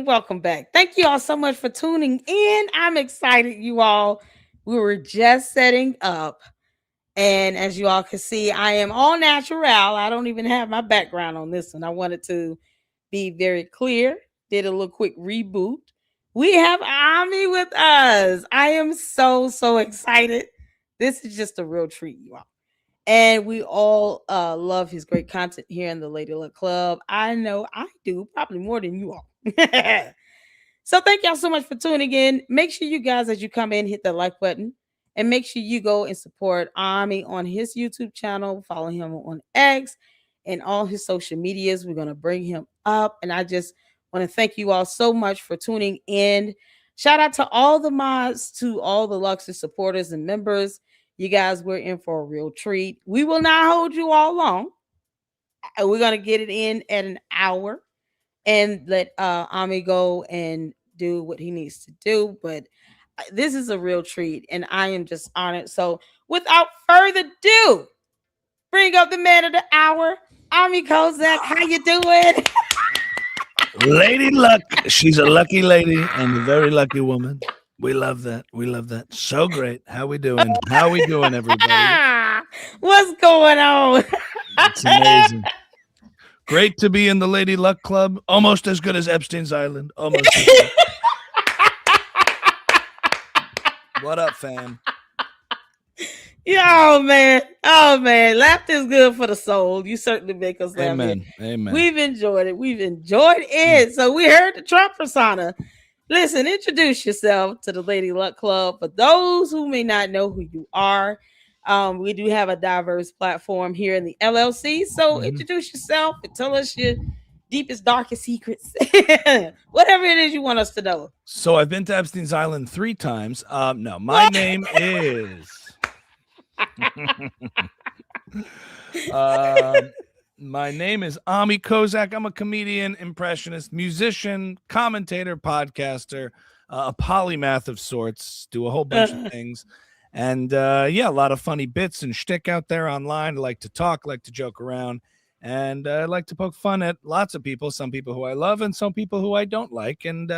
welcome back. Thank you all so much for tuning in. I'm excited, you all. We were just setting up, and as you all can see, I am all natural. I don't even have my background on this one. I wanted to be very clear. Did a little quick reboot. We have Ami with us. I am so excited. This is just a real treat, you all. And we all love his great content here in the Lady Luck Club. I know I do, probably more than you all. So thank y'all so much for tuning in. Make sure you guys, as you come in, hit the like button. And make sure you go and support Ami on his YouTube channel. Follow him on X and all his social medias. We're going to bring him up. And I just want to thank you all so much for tuning in. Shout out to all the mods, to all the Luxor supporters and members. You guys, we're in for a real treat. We will not hold you all long. We're going to get it in at an hour and let Ami go and do what he needs to do. But this is a real treat, and I am just honored. So without further ado, bring up the man of the hour, Ami Kozak. How you doing? Lady Luck. She's a lucky lady and a very lucky woman. We love that. We love that. So great. How we doing? How we doing, everybody? What's going on? It's amazing. Great to be in the Lady Luck Club. Almost as good as Epstein's Island. Almost. As good. What up, fam? Oh man. Laughter is good for the soul. You certainly make us laugh. Amen. Amen. We've enjoyed it. So we heard the Trump persona. Listen, introduce yourself to the Lady Luck Club. For those who may not know who you are, we do have a diverse platform here in the LLC. So introduce yourself and tell us your deepest, darkest secrets. Whatever it is you want us to know. So I've been to Epstein's Island 3 times. No, my name is... my name is Ami Kozak. I'm a comedian, impressionist, musician, commentator, podcaster, a polymath of sorts, do a whole bunch of things. And a lot of funny bits and shtick out there online. I like to talk, like to joke around, and I like to poke fun at lots of people, some people who I love and some people who I don't like. And,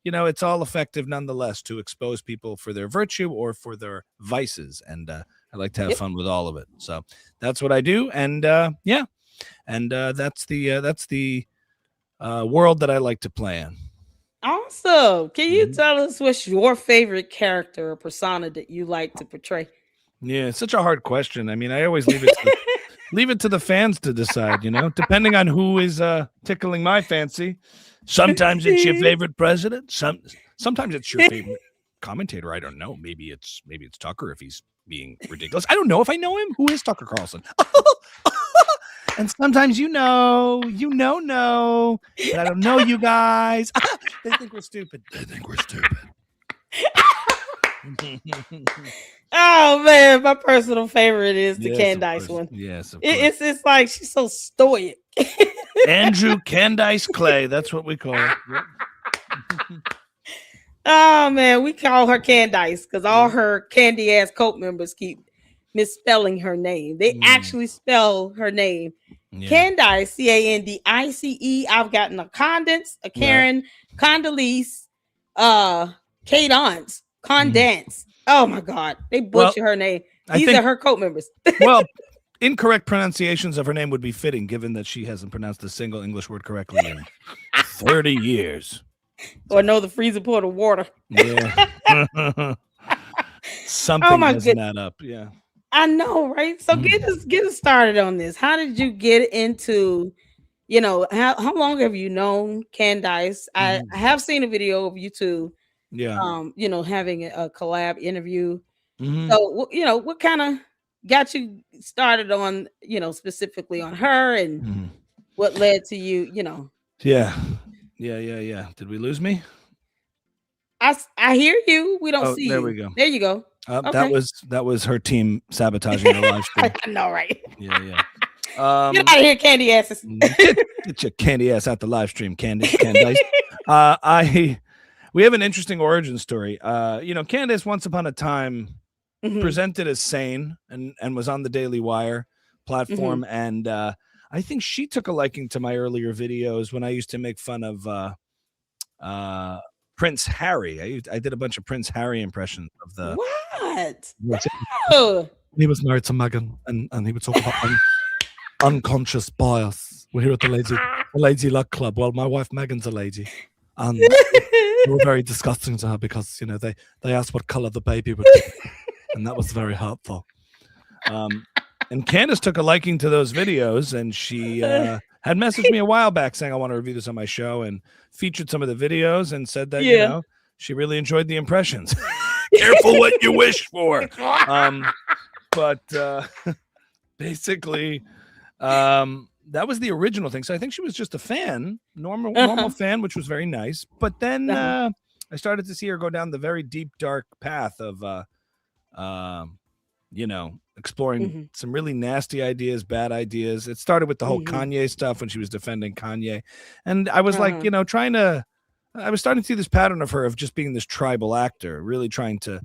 it's all effective nonetheless to expose people for their virtue or for their vices. And I like to have fun with all of it. So that's what I do. And that's the world that I like to play in. Awesome. Can you tell us what's your favorite character or persona that you like to portray? Yeah, it's such a hard question. I mean, I always leave it to the fans to decide, depending on who is tickling my fancy. Sometimes it's your favorite president. Sometimes it's your favorite commentator. I don't know. Maybe it's Tucker if he's being ridiculous. I don't know if I know him. Who is Tucker Carlson? And sometimes no, but I don't know you guys. They think we're stupid. Oh man, my personal favorite is the Candace one. Yes, it's like she's so stoic. Andrew Candace Clay, that's what we call it. Yep. Oh man, we call her Candace because all her candy ass cult members keep misspelling her name. They actually spell her name Candice, Candice. I've gotten a Condance, a Karen, Condoleezza, Cadence, Condance. Oh my God, they butcher her name. These are her cult members. Well, incorrect pronunciations of her name would be fitting, given that she hasn't pronounced a single English word correctly in 30 years. Or know the freezing point of water. Yeah. Something doesn't add up. Yeah. I know, right? So get us started on this. How did you get into, how long have you known Candace? I have seen a video of you two, having a collab interview. So, what kind of got you started on, specifically on her and what led to you, Yeah. Did we lose me? I hear you. We don't see you. There we go. There you go. Okay. That was her team sabotaging the live stream. I know, right? Yeah. Get out of here, candy asses. Get your candy ass out the live stream, Candace. We have an interesting origin story. Candace once upon a time presented as sane and was on the Daily Wire platform, and I think she took a liking to my earlier videos when I used to make fun of uh, Prince Harry. I did a bunch of Prince Harry impressions of the. What? Yes, No. he was married to Meghan, and he would talk about unconscious bias. We're here at the Lady Luck Club. Well, my wife Megan's a lady, and they were very disgusting to her because they asked what color the baby would be, and that was very hurtful. And Candace took a liking to those videos, and she had messaged me a while back saying I want to review this on my show, and featured some of the videos and said that she really enjoyed the impressions. Careful what you wish for. But basically, that was the original thing. So I think she was just a fan, normal fan, which was very nice. But then I started to see her go down the very deep, dark path of, exploring some really nasty ideas, bad ideas. It started with the whole Kanye stuff when she was defending Kanye. And I was like, I was starting to see this pattern of her of just being this tribal actor, really trying to,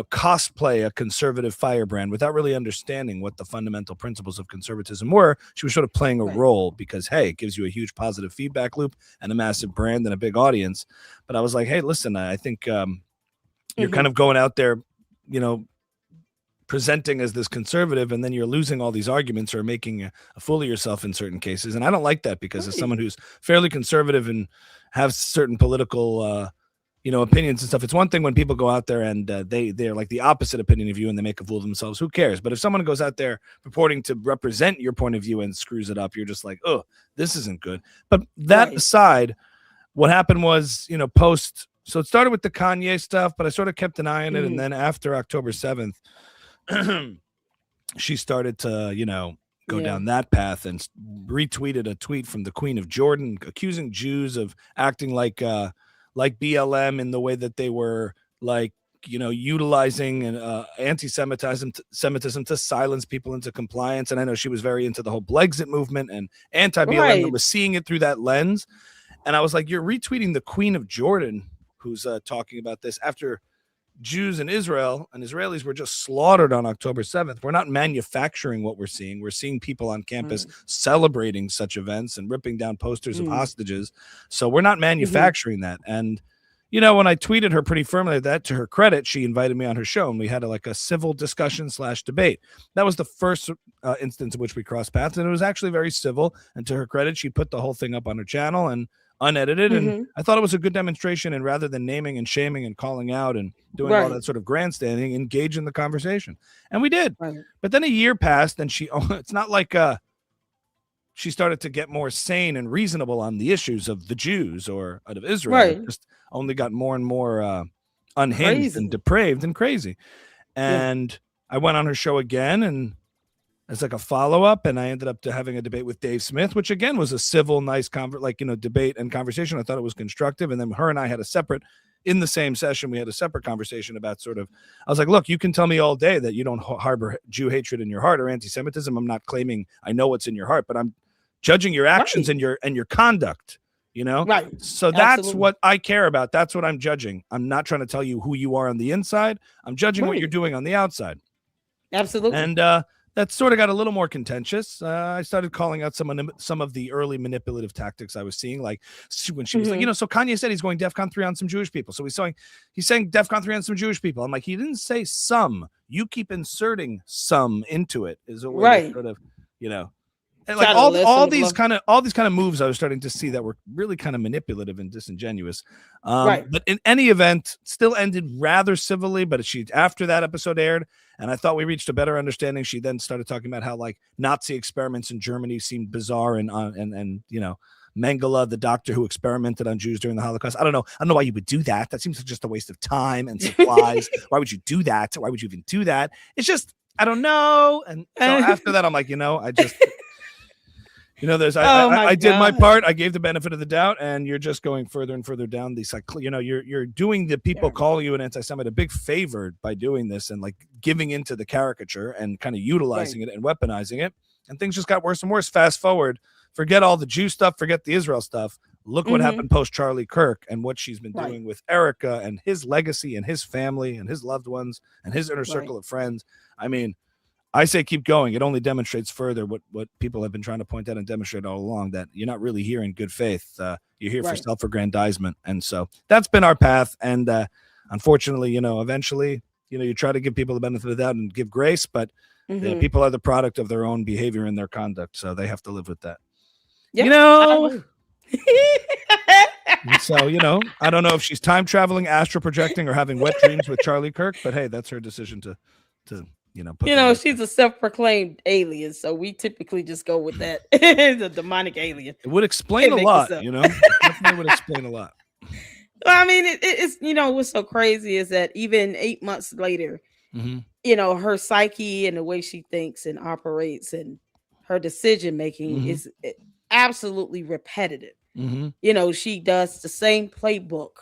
cosplay a conservative firebrand without really understanding what the fundamental principles of conservatism were. She was sort of playing a role because, hey, it gives you a huge positive feedback loop and a massive brand and a big audience. But I was like, hey, listen, I think you're kind of going out there, presenting as this conservative, and then you're losing all these arguments or making a fool of yourself in certain cases. And I don't like that because as someone who's fairly conservative and have certain political opinions and stuff. It's one thing when people go out there and they're like the opposite opinion of you and they make a fool of themselves. Who cares? But if someone goes out there purporting to represent your point of view and screws it up, you're just like, oh, this isn't good. But that aside, what happened was, so it started with the Kanye stuff, but I sort of kept an eye on it. And then after October 7th, she started to, go down that path and retweeted a tweet from the Queen of Jordan accusing Jews of acting like BLM in the way that they were utilizing anti-Semitism to silence people into compliance. And I know she was very into the whole Blexit movement and anti-BLM and was seeing it through that lens. And I was like, you're retweeting the Queen of Jordan, who's talking about this after Jews in Israel and Israelis were just slaughtered on October 7th. We're not manufacturing what we're seeing. We're seeing people on campus celebrating such events and ripping down posters of hostages. So we're not manufacturing that. And, when I tweeted her pretty firmly that, to her credit, she invited me on her show and we had a civil discussion / debate. That was the first instance in which we crossed paths. And it was actually very civil. And to her credit, she put the whole thing up on her channel and unedited. And I thought it was a good demonstration. And rather than naming and shaming and calling out and doing all that sort of grandstanding, engage in the conversation. And we did. But then a year passed and it's not like she started to get more sane and reasonable on the issues of the Jews or out of Israel. It just only got more and more unhinged and depraved and crazy. And I went on her show again and as a follow-up, and I ended up having a debate with Dave Smith, which again was a civil, nice debate and conversation. I thought it was constructive. And then her and I had in the same session, we had a separate conversation about I was like, look, you can tell me all day that you don't harbor Jew hatred in your heart or anti-Semitism. I'm not claiming I know what's in your heart, but I'm judging your actions and your conduct, So that's what I care about. That's what I'm judging. I'm not trying to tell you who you are on the inside. I'm judging what you're doing on the outside. Absolutely. And that sort of got a little more contentious. I started calling out some of the early manipulative tactics I was seeing, like when she was like, so Kanye said he's going DEFCON 3 on some Jewish people. So he's saying DEFCON 3 on some Jewish people. I'm like, he didn't say some. You keep inserting some into it. Is a way to sort of, and like all these kind of moves I was starting to see that were really kind of manipulative and disingenuous. But in any event, still ended rather civilly. But after that episode aired, and I thought we reached a better understanding, she then started talking about how Nazi experiments in Germany seemed bizarre and Mengele, the doctor who experimented on Jews during the Holocaust. I don't know why you would do that. That seems like just a waste of time and supplies. Why would you do that? Why would you even do that? It's just, I don't know. And so after that, I'm like, I just. I did my part. I gave the benefit of the doubt, and you're just going further and further down these. You're doing the people calling you an anti-Semite a big favor by doing this and giving into the caricature and kind of utilizing it and weaponizing it. And things just got worse and worse. Fast forward, forget all the Jew stuff, forget the Israel stuff. Look what happened post Charlie Kirk and what she's been doing with Erica and his legacy and his family and his loved ones and his inner circle of friends. I mean, I say keep going. It only demonstrates further what people have been trying to point out and demonstrate all along, that you're not really here in good faith. You're here for Right. self-aggrandizement. And so that's been our path. And unfortunately, eventually, you try to give people the benefit of the doubt and give grace, but people are the product of their own behavior and their conduct. So they have to live with that. Yeah, So, I don't know if she's time traveling, astral projecting, or having wet dreams with Charlie Kirk, but hey, that's her decision to put she's a self-proclaimed alien, so we typically just go with that. The demonic alien. It would explain a lot, It definitely would explain a lot. I mean, it's what's so crazy is that even 8 months later, her psyche and the way she thinks and operates and her decision making is absolutely repetitive. She does the same playbook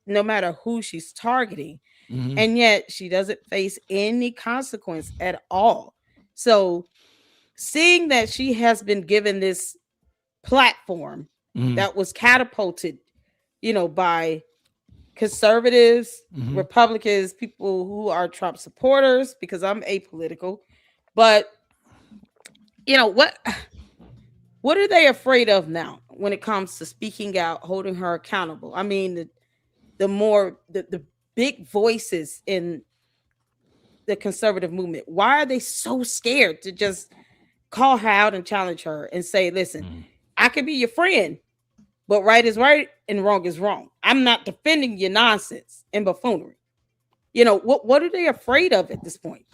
no matter who she's targeting. And yet she doesn't face any consequence at all. So seeing that she has been given this platform that was catapulted, by conservatives, Republicans, people who are Trump supporters, because I'm apolitical. But what are they afraid of now when it comes to speaking out, holding her accountable? I mean, the big voices in the conservative movement, why are they so scared to just call her out and challenge her and say, listen, I could be your friend, but right is right and wrong is wrong. I'm not defending your nonsense and buffoonery. What are they afraid of at this point?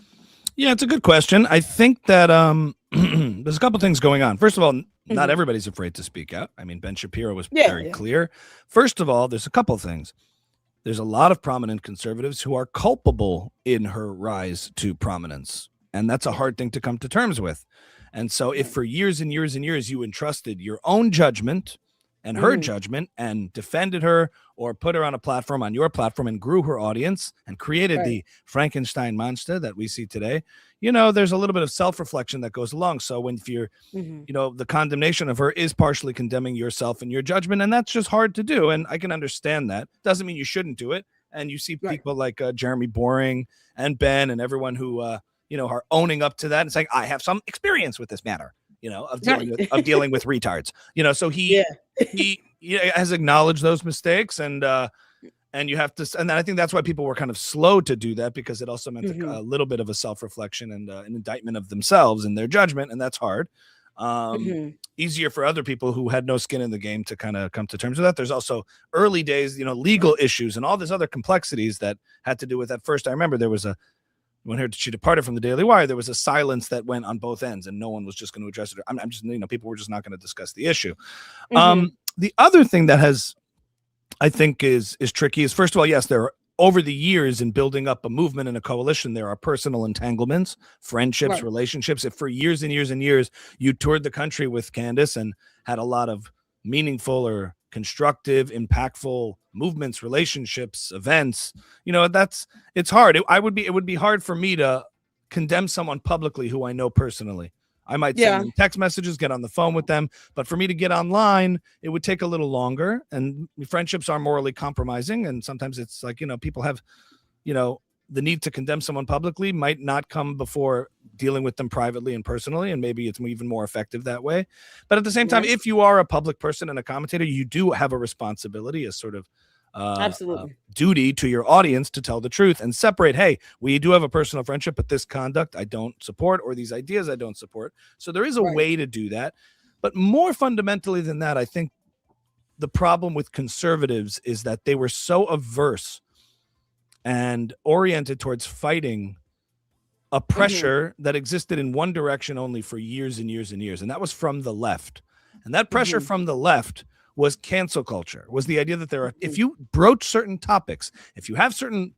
Yeah, it's a good question. I think that there's a couple things going on. First of all, not everybody's afraid to speak out. I mean, Ben Shapiro was very clear. First of all, there's a couple things. There's a lot of prominent conservatives who are culpable in her rise to prominence. And that's a hard thing to come to terms with. And so if for years and years and years you entrusted your own judgment and her judgment and defended her or put her on a platform, on your platform, and grew her audience and created the Frankenstein monster that we see today, there's a little bit of self-reflection that goes along. So when if you're, the condemnation of her is partially condemning yourself and your judgment, and that's just hard to do. And I can understand that. Doesn't mean you shouldn't do it. And you see people like Jeremy Boring and Ben and everyone who, are owning up to that and saying, I have some experience with this matter, of dealing with retards, so he has acknowledged those mistakes and you have to, and I think that's why people were kind of slow to do that, because it also meant a little bit of a self-reflection and an indictment of themselves and their judgment. And that's hard. Easier for other people who had no skin in the game to kind of come to terms with that. There's also early days, legal issues and all these other complexities that had to do with that. First, I remember there was when she departed from the Daily Wire, there was a silence that went on both ends and no one was just going to address it. I'm just, people were just not going to discuss the issue. The other thing that I think is tricky is, first of all, yes, there are, over the years in building up a movement and a coalition, there are personal entanglements, friendships, relationships. If for years and years and years you toured the country with Candace and had a lot of meaningful or constructive, impactful movements, relationships, events, it's hard. It would be hard for me to condemn someone publicly who I know personally. I might send them text messages, get on the phone with them, but for me to get online, it would take a little longer. And friendships are morally compromising, and sometimes it's like, people have, the need to condemn someone publicly might not come before dealing with them privately and personally, and maybe it's even more effective that way. But at the same time, if you are a public person and a commentator, you do have a responsibility, a sort of duty to your audience to tell the truth and separate, hey, we do have a personal friendship, but this conduct I don't support, or these ideas I don't support. So there is a way to do that. But more fundamentally than that, I think the problem with conservatives is that they were so averse and oriented towards fighting a pressure that existed in one direction only for years and years and years. And that was from the left. And that pressure from the left was cancel culture, was the idea that if you broach certain topics, if you have certain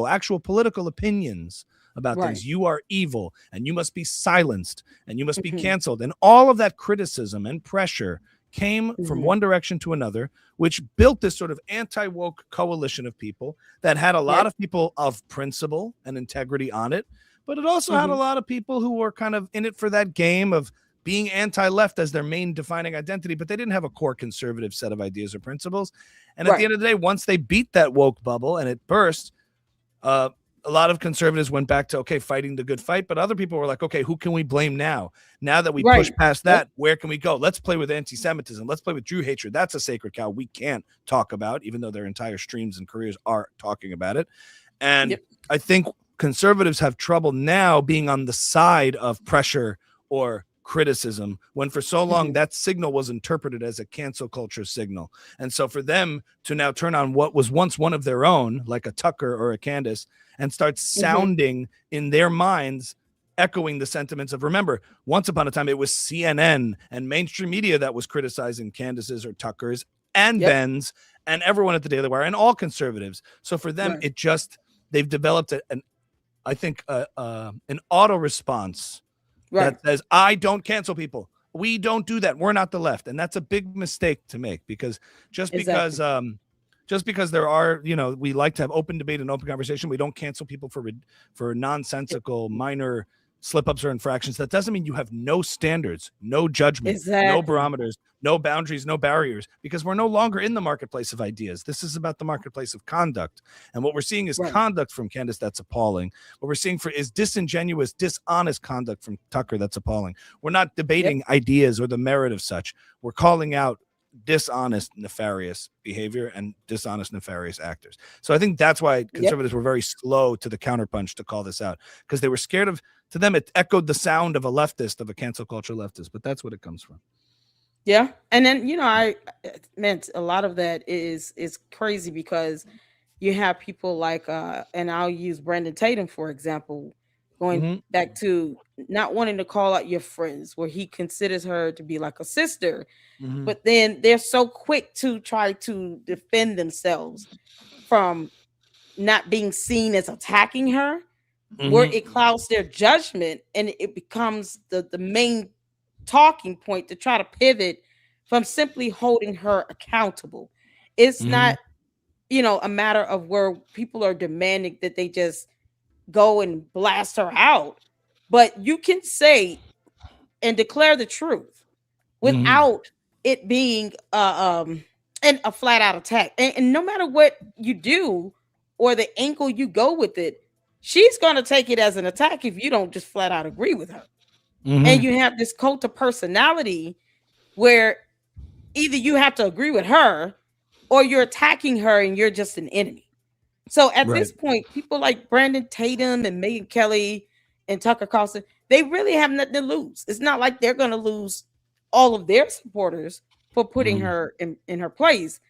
actual political opinions about things, you are evil and you must be silenced and you must be canceled. And all of that criticism and pressure came from one direction to another, which built this sort of anti-woke coalition of people that had a lot of people of principle and integrity on it. But it also had a lot of people who were kind of in it for that game of being anti-left as their main defining identity, but they didn't have a core conservative set of ideas or principles. And at the end of the day, once they beat that woke bubble and it burst, a lot of conservatives went back to, okay, fighting the good fight, but other people were like, okay, who can we blame now? Now that we push past that, where can we go? Let's play with anti-Semitism. Let's play with Jew hatred. That's a sacred cow we can't talk about, even though their entire streams and careers are talking about it. And I think conservatives have trouble now being on the side of pressure or criticism, when for so long that signal was interpreted as a cancel culture signal. And so for them to now turn on what was once one of their own, like a Tucker or a Candace, and start sounding in their minds, echoing the sentiments of, remember, once upon a time, it was CNN and mainstream media that was criticizing Candace's or Tucker's and Ben's and everyone at the Daily Wire and all conservatives. So for them, it just, they've developed an auto response that says, I don't cancel people. We don't do that. We're not the left. And that's a big mistake to make, because just because there are, we like to have open debate and open conversation, we don't cancel people for nonsensical minor slip-ups or infractions. That doesn't mean you have no standards, no judgment, no barometers, no boundaries, no barriers, because we're no longer in the marketplace of ideas. This is about the marketplace of conduct. And what we're seeing is conduct from Candace that's appalling. What we're seeing is disingenuous, dishonest conduct from Tucker that's appalling. We're not debating ideas or the merit of such. We're calling out dishonest, nefarious behavior and dishonest, nefarious actors. So I think that's why conservatives were very slow to the counterpunch to call this out, because they were scared of, to them, it echoed the sound of a leftist, of a cancel culture leftist, but that's what it comes from. Yeah. And then, I meant a lot of that is crazy, because you have people like, and I'll use Brandon Tatum, for example, going back to not wanting to call out your friends, where he considers her to be like a sister, but then they're so quick to try to defend themselves from not being seen as attacking her, where it clouds their judgment, and it becomes the main talking point to try to pivot from simply holding her accountable. It's not, a matter of where people are demanding that they just go and blast her out, but you can say and declare the truth without it being a flat out attack. And no matter what you do or the angle you go with it, she's going to take it as an attack if you don't just flat out agree with her. And you have this cult of personality where either you have to agree with her or you're attacking her and you're just an enemy. So at this point, people like Brandon Tatum and Megyn Kelly and Tucker Carlson, they really have nothing to lose. It's not like they're going to lose all of their supporters for putting her in her place.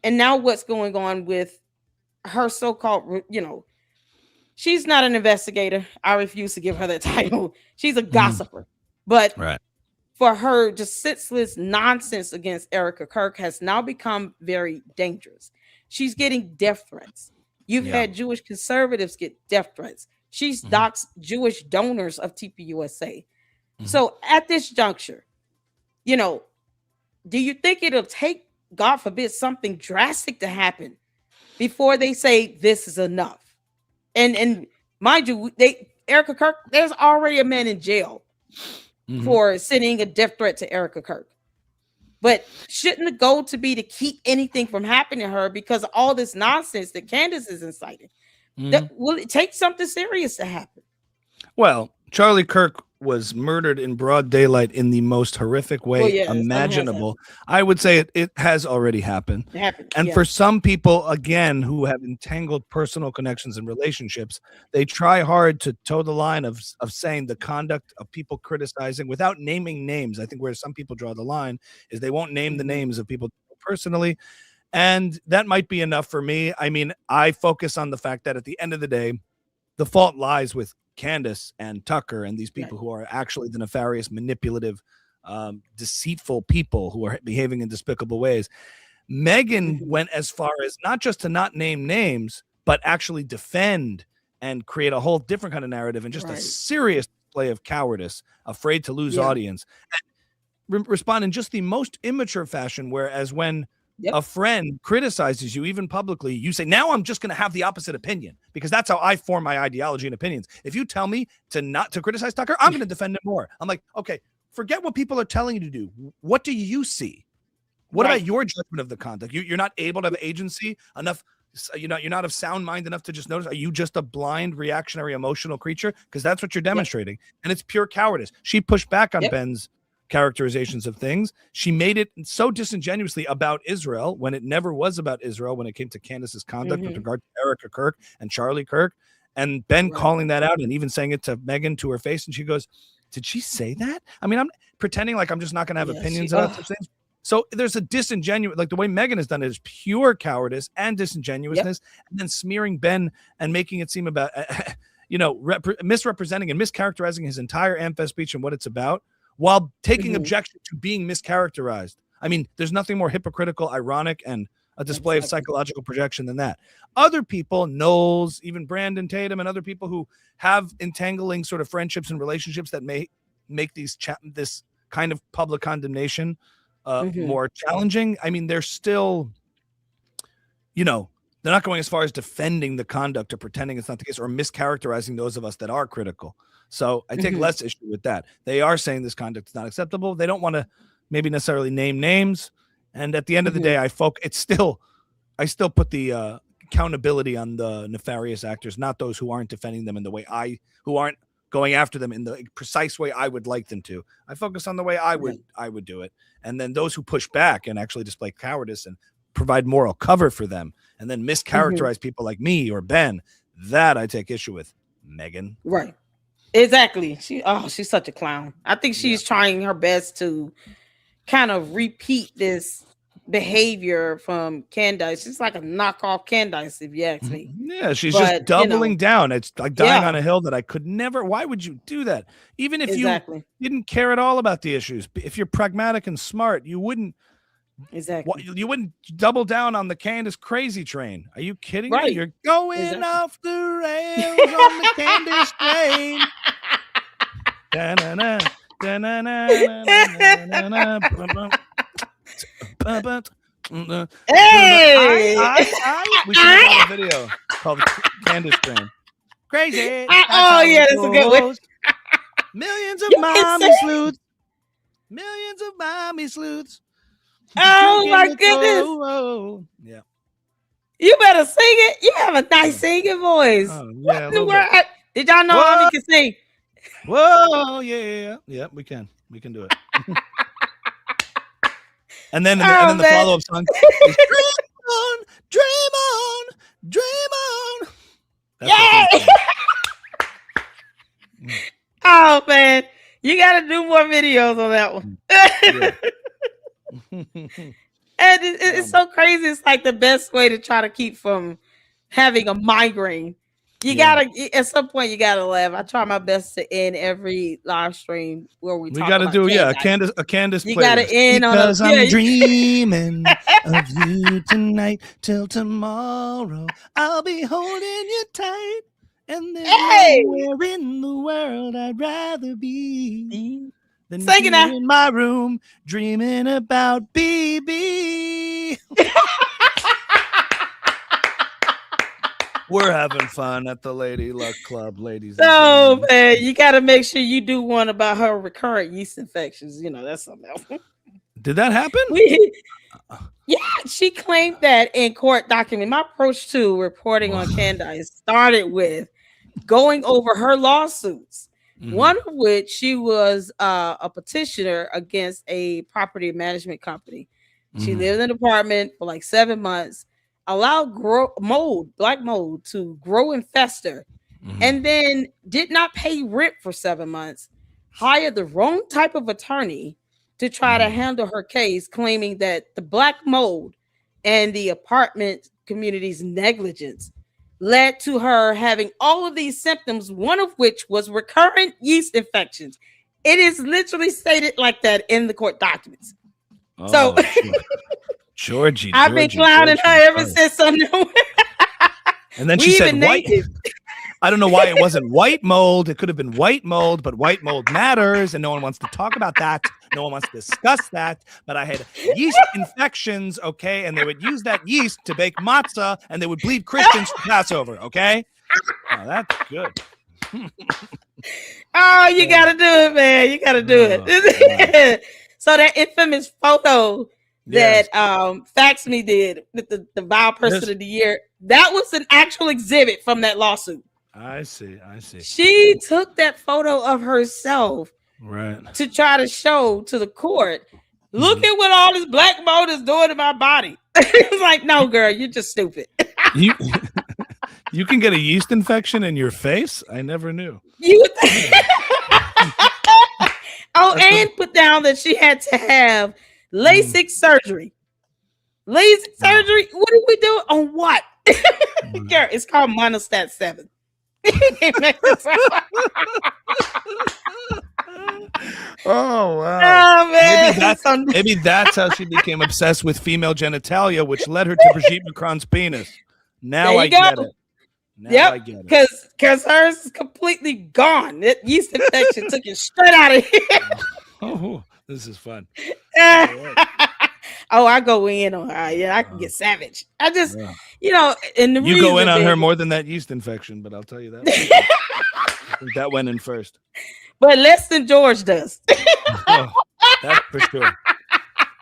And now what's going on with her so-called, she's not an investigator. I refuse to give her that title. She's a gossiper. But for her just senseless nonsense against Erica Kirk has now become very dangerous. She's getting death threats. You've had Jewish conservatives get death threats. She's doxed Jewish donors of TPUSA. So at this juncture, do you think it'll take, God forbid, something drastic to happen before they say this is enough? And mind you, Erica Kirk, there's already a man in jail for sending a death threat to Erica Kirk. But shouldn't the goal to be to keep anything from happening to her because of all this nonsense that Candace is inciting? Will it take something serious to happen? Well, Charlie Kirk was murdered in broad daylight in the most horrific way imaginable. I would say it has already happened. And for some people, again, who have entangled personal connections and relationships, they try hard to toe the line of saying the conduct of people criticizing without naming names. I think where some people draw the line is they won't name the names of people personally. And that might be enough for me. I mean, I focus on the fact that at the end of the day, the fault lies with Candace and Tucker and these people who are actually the nefarious, manipulative, deceitful people who are behaving in despicable ways. Megyn went as far as not just to not name names, but actually defend and create a whole different kind of narrative and just a serious display of cowardice, afraid to lose audience, and respond in just the most immature fashion. Whereas when a friend criticizes you, even publicly, you say, now I'm just going to have the opposite opinion because that's how I form my ideology and opinions. If you tell me to not to criticize Tucker, I'm going to defend it more. I'm like, okay, forget what people are telling you to do. What do you see? What about your judgment of the conduct? You're not able to have agency enough you're not of sound mind enough to just notice. Are you just a blind, reactionary, emotional creature? Because that's what you're demonstrating. And it's pure cowardice. She pushed back on Ben's characterizations of things. She made it so disingenuously about Israel when it never was about Israel when it came to Candace's conduct with regard to Erica Kirk and Charlie Kirk. And Ben calling that out and even saying it to Megan to her face. And she goes, did she say that? I mean, I'm pretending like I'm just not going to have opinions about such things. So there's a disingenuous, like the way Megan has done it is pure cowardice and disingenuousness, and then smearing Ben and making it seem about, misrepresenting and mischaracterizing his entire AmFest speech and what it's about, while taking objection to being mischaracterized. I mean, there's nothing more hypocritical, ironic, and a display of psychological projection than that. Other people, Knowles, even Brandon Tatum, and other people who have entangling sort of friendships and relationships that may make this kind of public condemnation more challenging. I mean, they're still, they're not going as far as defending the conduct or pretending it's not the case or mischaracterizing those of us that are critical. So I take less issue with that. They are saying this conduct is not acceptable. They don't want to maybe necessarily name names. And at the end of the day, I still put the accountability on the nefarious actors, not those who aren't defending them in the way who aren't going after them in the precise way I would like them to. I focus on the way I would do it. And then those who push back and actually display cowardice and provide moral cover for them and then mischaracterize people like me or Ben, that I take issue with. Megan. Right. Exactly. She's such a clown. I think she's trying her best to kind of repeat this behavior from Candace. She's like a knockoff Candace, if you ask me. Yeah, she's just doubling down. It's like dying on a hill that I could never. Why would you do that? Even if you didn't care at all about the issues, if you're pragmatic and smart, you wouldn't. Exactly. You wouldn't double down on the Candace crazy train. Are you kidding me? You're going off the rails on the Candace train. Da-na-na, da-na-na, da-na-na, hey! We should have a video called Candace Train. Crazy. That's a good one. Millions of mommy sleuths. Millions of mommy sleuths. Oh my goodness. Yeah. You better sing it. You have a nice singing voice. What in the world? Did y'all know Ami can sing? Whoa, yeah. Yeah, we can do it. And then the follow-up song is Dream on. Yay! Oh man, you gotta do more videos on that one. And it's so crazy. It's like the best way to try to keep from having a migraine. You gotta, at some point, you gotta laugh. I try my best to end every live stream where we talk gotta about do Candace. a Candace. You gotta end because I'm dreaming of you tonight till tomorrow. I'll be holding you tight, and there's nowhere in the world I'd rather be than singing you in my room, dreaming about BB. We're having fun at the Lady Luck Club, ladies. Oh man, you got to make sure you do one about her recurrent yeast infections. That's something else. Did that happen? She claimed that in court document. My approach to reporting on Candace started with going over her lawsuits. One of which she was a petitioner against a property management company. She lived in an apartment for like 7 months. Allowed black mold to grow and fester, and then did not pay rent for 7 months, hired the wrong type of attorney to try to handle her case, claiming that the black mold and the apartment community's negligence led to her having all of these symptoms, one of which was recurrent yeast infections. It is literally stated like that in the court documents. So Georgie, I've been clowning her ever since I knew. And then she said white. I don't know why it wasn't white mold. It could have been white mold, but white mold matters, and no one wants to talk about that. No one wants to discuss that. But I had yeast infections, okay, and they would use that yeast to bake matzah, and they would bleed Christians for Passover, okay? Oh, that's good. Oh, you gotta do it, man. You gotta do it. So that infamous photo that Fax Me did with the Vile Person of the Year. That was an actual exhibit from that lawsuit. I see. She took that photo of herself to try to show to the court, look at what all this black mold is doing to my body. It's like, no, girl, you're just stupid. You can get a yeast infection in your face? I never knew. And put down that she had to have LASIK surgery. LASIK surgery? What did we do? On what? Girl, it's called Monostat 7. Oh wow! Oh, man. Maybe that's how she became obsessed with female genitalia, which led her to Brigitte Macron's penis. Now I get it. I get it. Because hers is completely gone. That yeast infection took it straight out of here. Oh, this is fun. Oh, I go in on her. Yeah, I can get savage. I just, and you go in on her more than that yeast infection, but I'll tell you that. I think that went in first. But less than George does. That's for sure.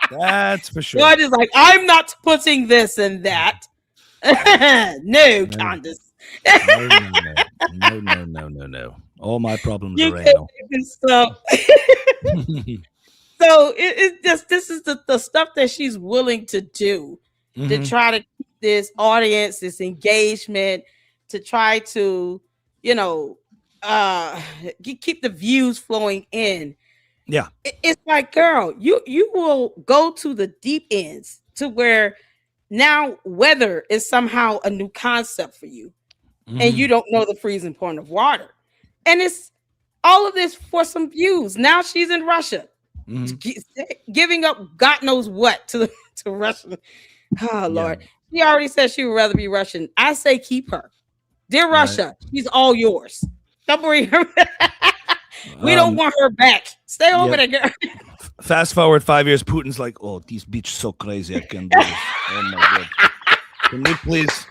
That's for sure. George is like, I'm not putting this in that. No, Candace. No. All my problems are anal. So it's just, this is the stuff that she's willing to do to try to keep this audience, this engagement, to try to, keep the views flowing in. Yeah. It's like, girl, you will go to the deep ends to where now weather is somehow a new concept for you. And you don't know the freezing point of water. And it's all of this for some views. Now she's in Russia, giving up God knows what to Russia. Oh, Lord. She already said she would rather be Russian. I say keep her. Dear Russia, she's all yours. Don't worry. We don't want her back. Stay over there, girl. Fast forward 5 years, Putin's like, oh, this bitch so crazy. I can't do this. Oh, my God. Can you please...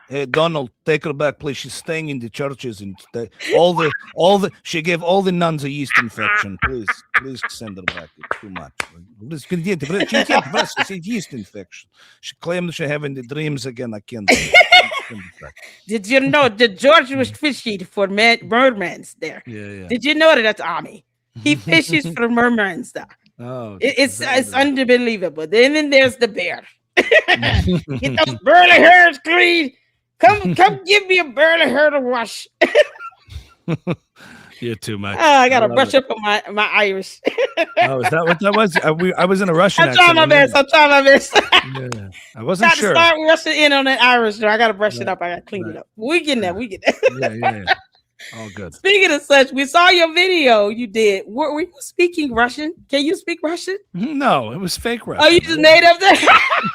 Hey, Donald, take her back, please. She's staying in the churches and she gave all the nuns a yeast infection. Please send her back. It's too much. She's yeast infection. She claimed she's having the dreams again. I can't do it. Did you know that George was fishing for mermaids there? Yeah. Did you know that that's Army? He fishes for mermaids there. Oh, it's unbelievable. Then there's the bear. Get those burly hairs clean. Come give me a burly hair to wash. You're too much. Oh, I gotta brush up on my Irish. Oh, is that what that was? I was in a Russian accent. I'm trying my best. Yeah, I wasn't sure. To start rushing in on that Irish. I gotta brush it up. I gotta clean it up. We get there. Yeah. All good. Speaking of such, we saw your video you did. Were you speaking Russian? Can you speak Russian? No, it was fake Russian. Oh, you just made up that?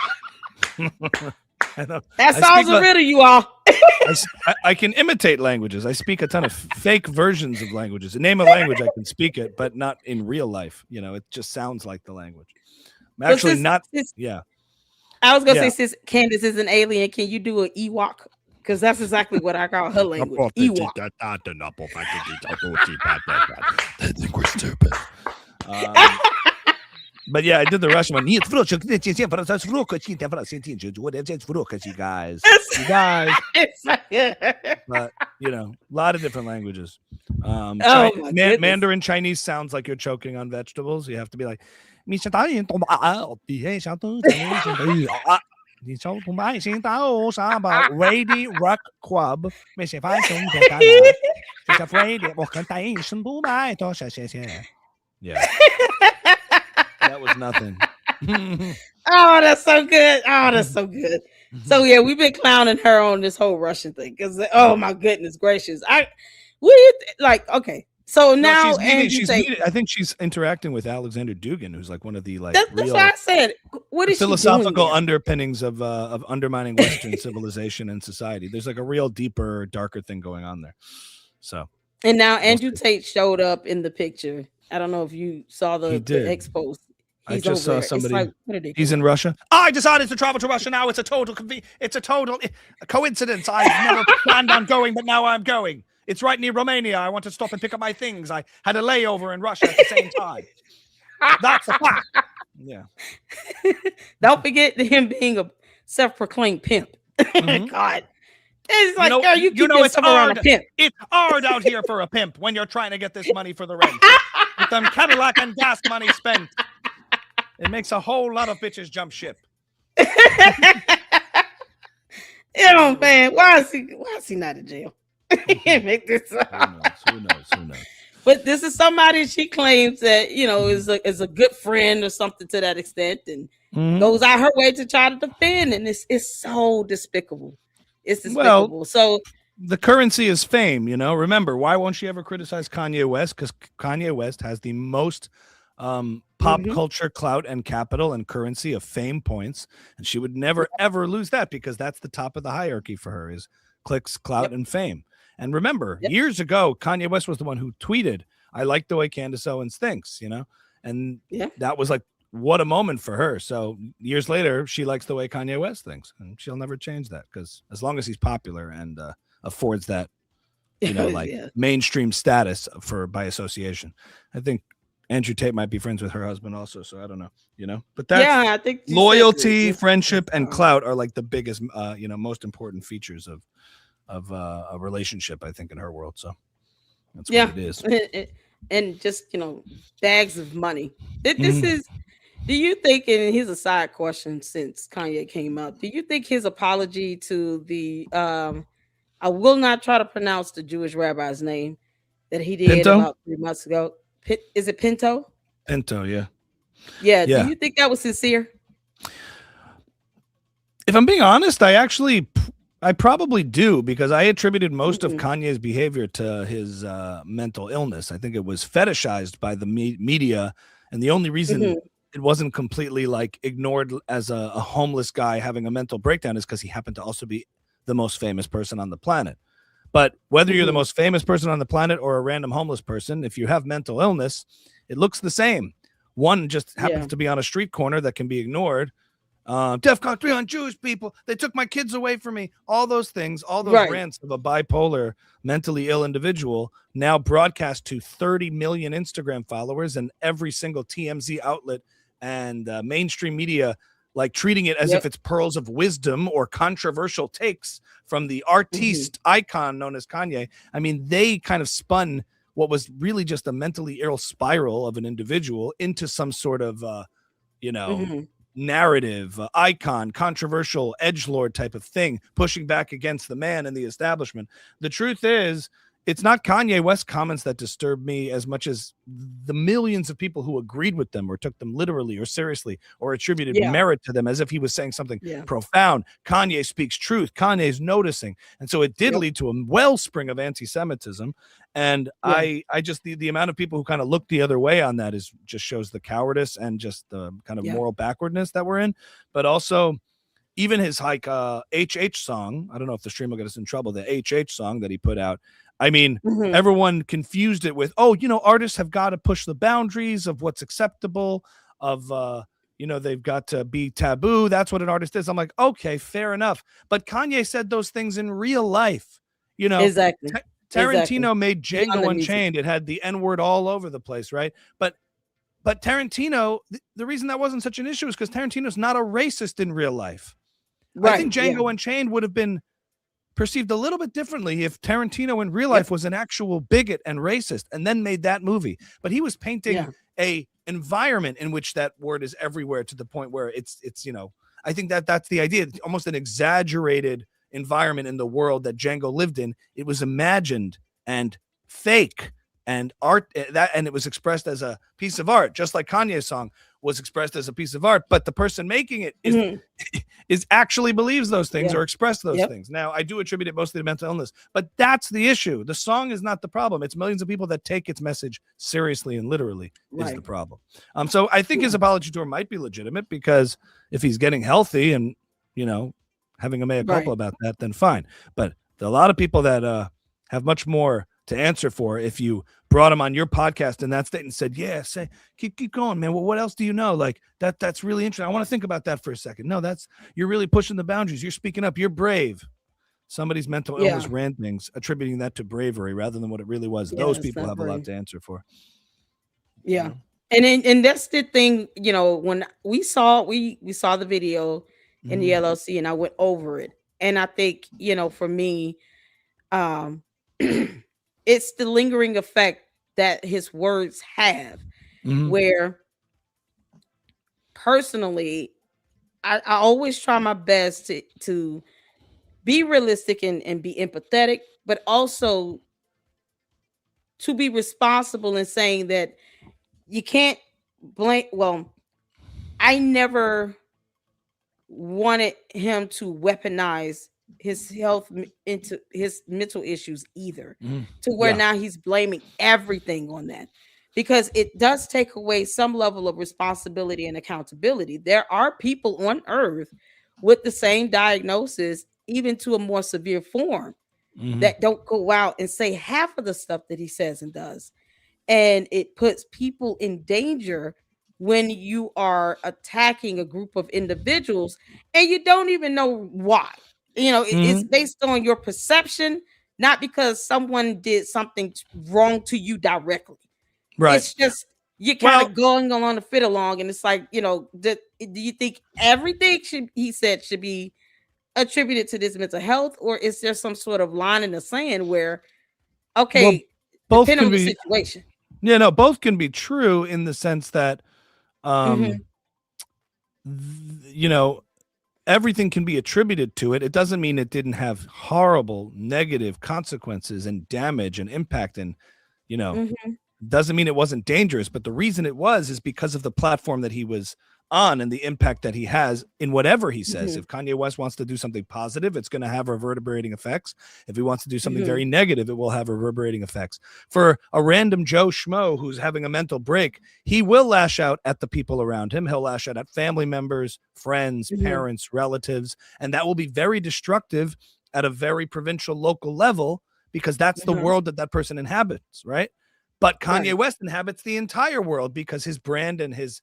That sounds a riddle, you all. I can imitate languages. I speak a ton of fake versions of languages. Name a language, I can speak it, but not in real life. It just sounds like the language. I'm actually not. Yeah. I was gonna say, since Candace is an alien, can you do an Ewok? Because that's exactly what I call her language. Ewok. I think we're stupid. But yeah, I did the Russian one. You guys. But a lot of different languages. Mandarin Chinese sounds like you're choking on vegetables. You have to be like, Ready Rock Club. Yeah. That was nothing. Oh, that's so good. So yeah, we've been clowning her on this whole Russian thing because my goodness gracious, okay. So now, I think she's interacting with Alexander Dugin, who's like one of the that's what I said. What is philosophical underpinnings of undermining Western civilization and society? There's like a real deeper, darker thing going on there. So and now Andrew Tate showed up in the picture. I don't know if you saw the expos. I just saw somebody. He's in Russia. I decided to travel to Russia now. It's a total coincidence. I never planned on going, but now I'm going. It's right near Romania. I want to stop and pick up my things. I had a layover in Russia at the same time. That's a fact. Yeah. Don't forget him being a self-proclaimed pimp. Mhm. God, it's like, girl, you You keep know it's yourself around a hard. pimp. It's hard out here for a pimp when you're trying to get this money for the rent. With them Cadillac and gas money spent, it makes a whole lot of bitches jump ship. You know, man, why is he not in jail? He can't make this up. Who knows? But this is somebody she claims that is a good friend or something to that extent, and goes out her way to try to defend, and it's so despicable. It's Well, despicable. So the currency is fame, Remember, why won't she ever criticize Kanye West? Because Kanye West has the most pop culture clout and capital and currency of fame points, and she would never ever lose that because that's the top of the hierarchy for her is clicks, clout, and fame. And remember, years ago, Kanye West was the one who tweeted, "I like the way Candace Owens thinks," and that was like, what a moment for her. So years later, she likes the way Kanye West thinks, and she'll never change that because as long as he's popular and affords that, mainstream status by association. I think Andrew Tate might be friends with her husband also, so I don't know, but that's I think loyalty, friendship, and clout are like the biggest, most important features of a relationship, I think, in her world. So that's what it is. And just bags of money. This is. Do you think? And here's a side question: since Kanye came out, do you think his apology to the I will not try to pronounce the Jewish rabbi's name that he did Pinto? about 3 months ago? Is it Pinto? Pinto, yeah. Yeah. Do you think that was sincere? If I'm being honest, I probably do, because I attributed most of Kanye's behavior to his mental illness. I think it was fetishized by the media, and the only reason it wasn't completely ignored as a homeless guy having a mental breakdown is because he happened to also be the most famous person on the planet. But whether you're the most famous person on the planet or a random homeless person, if you have mental illness, it looks the same. One just happens to be on a street corner that can be ignored. DEFCON 3 on Jewish people. They took my kids away from me. All those things, all those rants of a bipolar, mentally ill individual now broadcast to 30 million Instagram followers and every single TMZ outlet and mainstream media, treating it as if it's pearls of wisdom or controversial takes from the artiste icon known as Kanye. I mean, they kind of spun what was really just a mentally ill spiral of an individual into some sort of, narrative, icon, controversial edgelord type of thing, pushing back against the man and the establishment. The truth is, it's not Kanye West comments that disturb me as much as the millions of people who agreed with them or took them literally or seriously or attributed merit to them as if he was saying something profound. Kanye speaks truth. Kanye's noticing. And so it did lead to a wellspring of anti-Semitism. And I just, the amount of people who kind of look the other way on that just shows the cowardice and just the kind of moral backwardness that we're in. But also, even his HH song, I don't know if the stream will get us in trouble, the HH song that he put out, I mean, everyone confused it with, artists have got to push the boundaries of what's acceptable, of, they've got to be taboo. That's what an artist is. I'm like, okay, fair enough. But Kanye said those things in real life. Exactly. Tarantino made Django Unchained. It had the N-word all over the place, right? But Tarantino, the reason that wasn't such an issue is because Tarantino's not a racist in real life. Right, I think Django Unchained would have been perceived a little bit differently if Tarantino in real life was an actual bigot and racist and then made that movie. But he was painting a environment in which that word is everywhere to the point where it's I think that's the idea. It's almost an exaggerated environment in the world that Django lived in. It was imagined and fake and art, and it was expressed as a piece of art, just like Kanye's song was expressed as a piece of art, but the person making it is actually believes those things or expressed those things. Now, I do attribute it mostly to mental illness, but that's the issue. The song is not the problem. It's millions of people that take its message seriously and literally is the problem. So I think his apology tour might be legitimate, because if he's getting healthy and, having a mea culpa about that, then fine. But a lot of people that have much more to answer for if you brought him on your podcast in that state and said, keep going, man. Well, what else do you know? That's really interesting. I want to think about that for a second. No, you're really pushing the boundaries. You're speaking up. You're brave. Somebody's mental illness rantings, attributing that to bravery rather than what it really was. Those people have a lot to answer for. Yeah. And that's the thing, when we saw the video in the Mhm. LLC, and I went over it. And I think, for me, um it's the lingering effect that his words have, Mhm. where personally I always try my best to be realistic and be empathetic, but also to be responsible in saying that you can't blame. Well, I never wanted him to weaponize his health into his mental issues either, Mhm. to where Yeah. now he's blaming everything on that, because it does take away some level of responsibility and accountability. There are people on earth with the same diagnosis, even to a more severe form, Mhm. that don't go out and say half of the stuff that he says and does. And it puts people in danger when you are attacking a group of individuals and you don't even know why. It's Mhm. based on your perception, not because someone did something wrong to you directly. Right. It's just you're kind Well, of going along to fit along, and it's like, do you think everything he said should be attributed to this mental health, or is there some sort of line in the sand where, well, okay, both depending can on the be. situation? Yeah, no, both can be true in the sense that, Hmm. um, you know, everything can be attributed to it. It doesn't mean it didn't have horrible negative consequences and damage and impact, and you know, Hmm. doesn't mean it wasn't dangerous, but the reason it was is because of the platform that he was on and the impact that he has in whatever he says. Hmm. If Kanye West wants to do something positive, it's going to have reverberating effects. If he wants to do something Hmm. very negative, it will have reverberating effects. For a random Joe Schmo who's having a mental break, he will lash out at the people around him. He'll lash out at family members, friends, Hmm. parents, relatives, and that will be very destructive at a very provincial, local level, because that's the Hmm. world that that person inhabits, right? But Kanye Right. West inhabits the entire world because his brand and his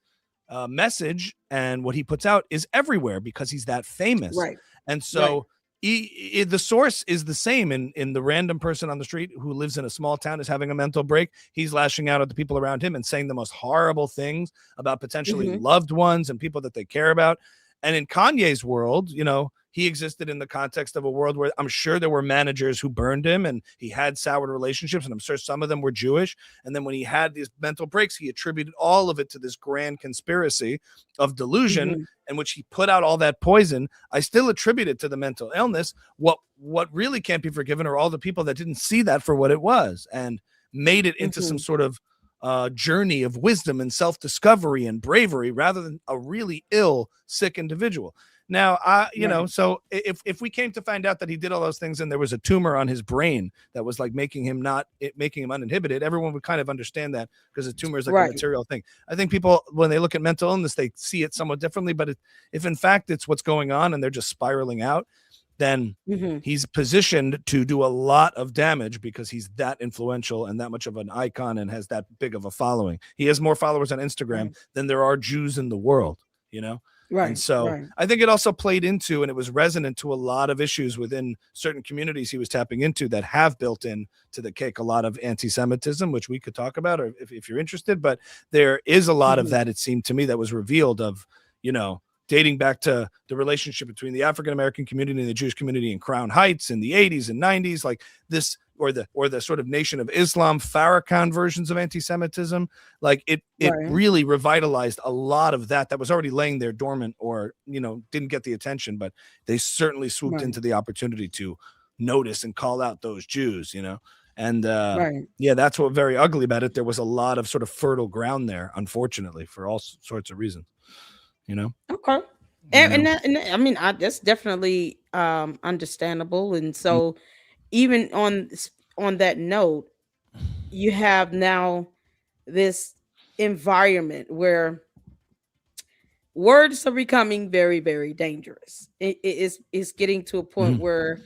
message and what he puts out is everywhere because he's that famous. Right. And Right. so the source is the same in the random person on the street who lives in a small town is having a mental break. He's lashing out at the people around him and saying the most horrible things about potentially Hmm. loved ones and people that they care about. And in Kanye's world, he existed in the context of a world where I'm sure there were managers who burned him and he had soured relationships. And I'm sure some of them were Jewish. And then when he had these mental breaks, he attributed all of it to this grand conspiracy of delusion Hmm. in which he put out all that poison. I still attribute it to the mental illness. What really can't be forgiven are all the people that didn't see that for what it was and made it into some Hmm. sort of journey of wisdom and self-discovery and bravery rather than a really ill, sick individual. Now, Right. so if we came to find out that he did all those things and there was a tumor on his brain that was like making him uninhibited, everyone would kind of understand that because a tumor is like a Right. material thing. I think people, when they look at mental illness, they see it somewhat differently. But if in fact it's what's going on and they're just spiraling out, then Hmm. he's positioned to do a lot of damage because he's that influential and that much of an icon and has that big of a following. He has more followers on Instagram Right. than there are Jews in the world. And Right. so Right. I think it also played into and it was resonant to a lot of issues within certain communities he was tapping into that have built in to the cake a lot of anti-Semitism, which we could talk about or if you're interested. But there is a lot of Hmm. that, it seemed to me, that was revealed of, dating back to the relationship between the African American community and the Jewish community in Crown Heights in the 80s and 90s, like this, or the sort of Nation of Islam Farrakhan versions of anti-Semitism. Like it Right. really revitalized a lot of that was already laying there dormant or didn't get the attention, but they certainly swooped Right. into the opportunity to notice and call out those Jews. And Right. yeah, that's what very ugly about it. There was a lot of sort of fertile ground there, unfortunately, for all sorts of reasons. You know, Okay. you And know. I mean, that's definitely understandable. And Mm, so, even on that note, you have now this environment where words are becoming very, very dangerous. It's getting to a point mhm. where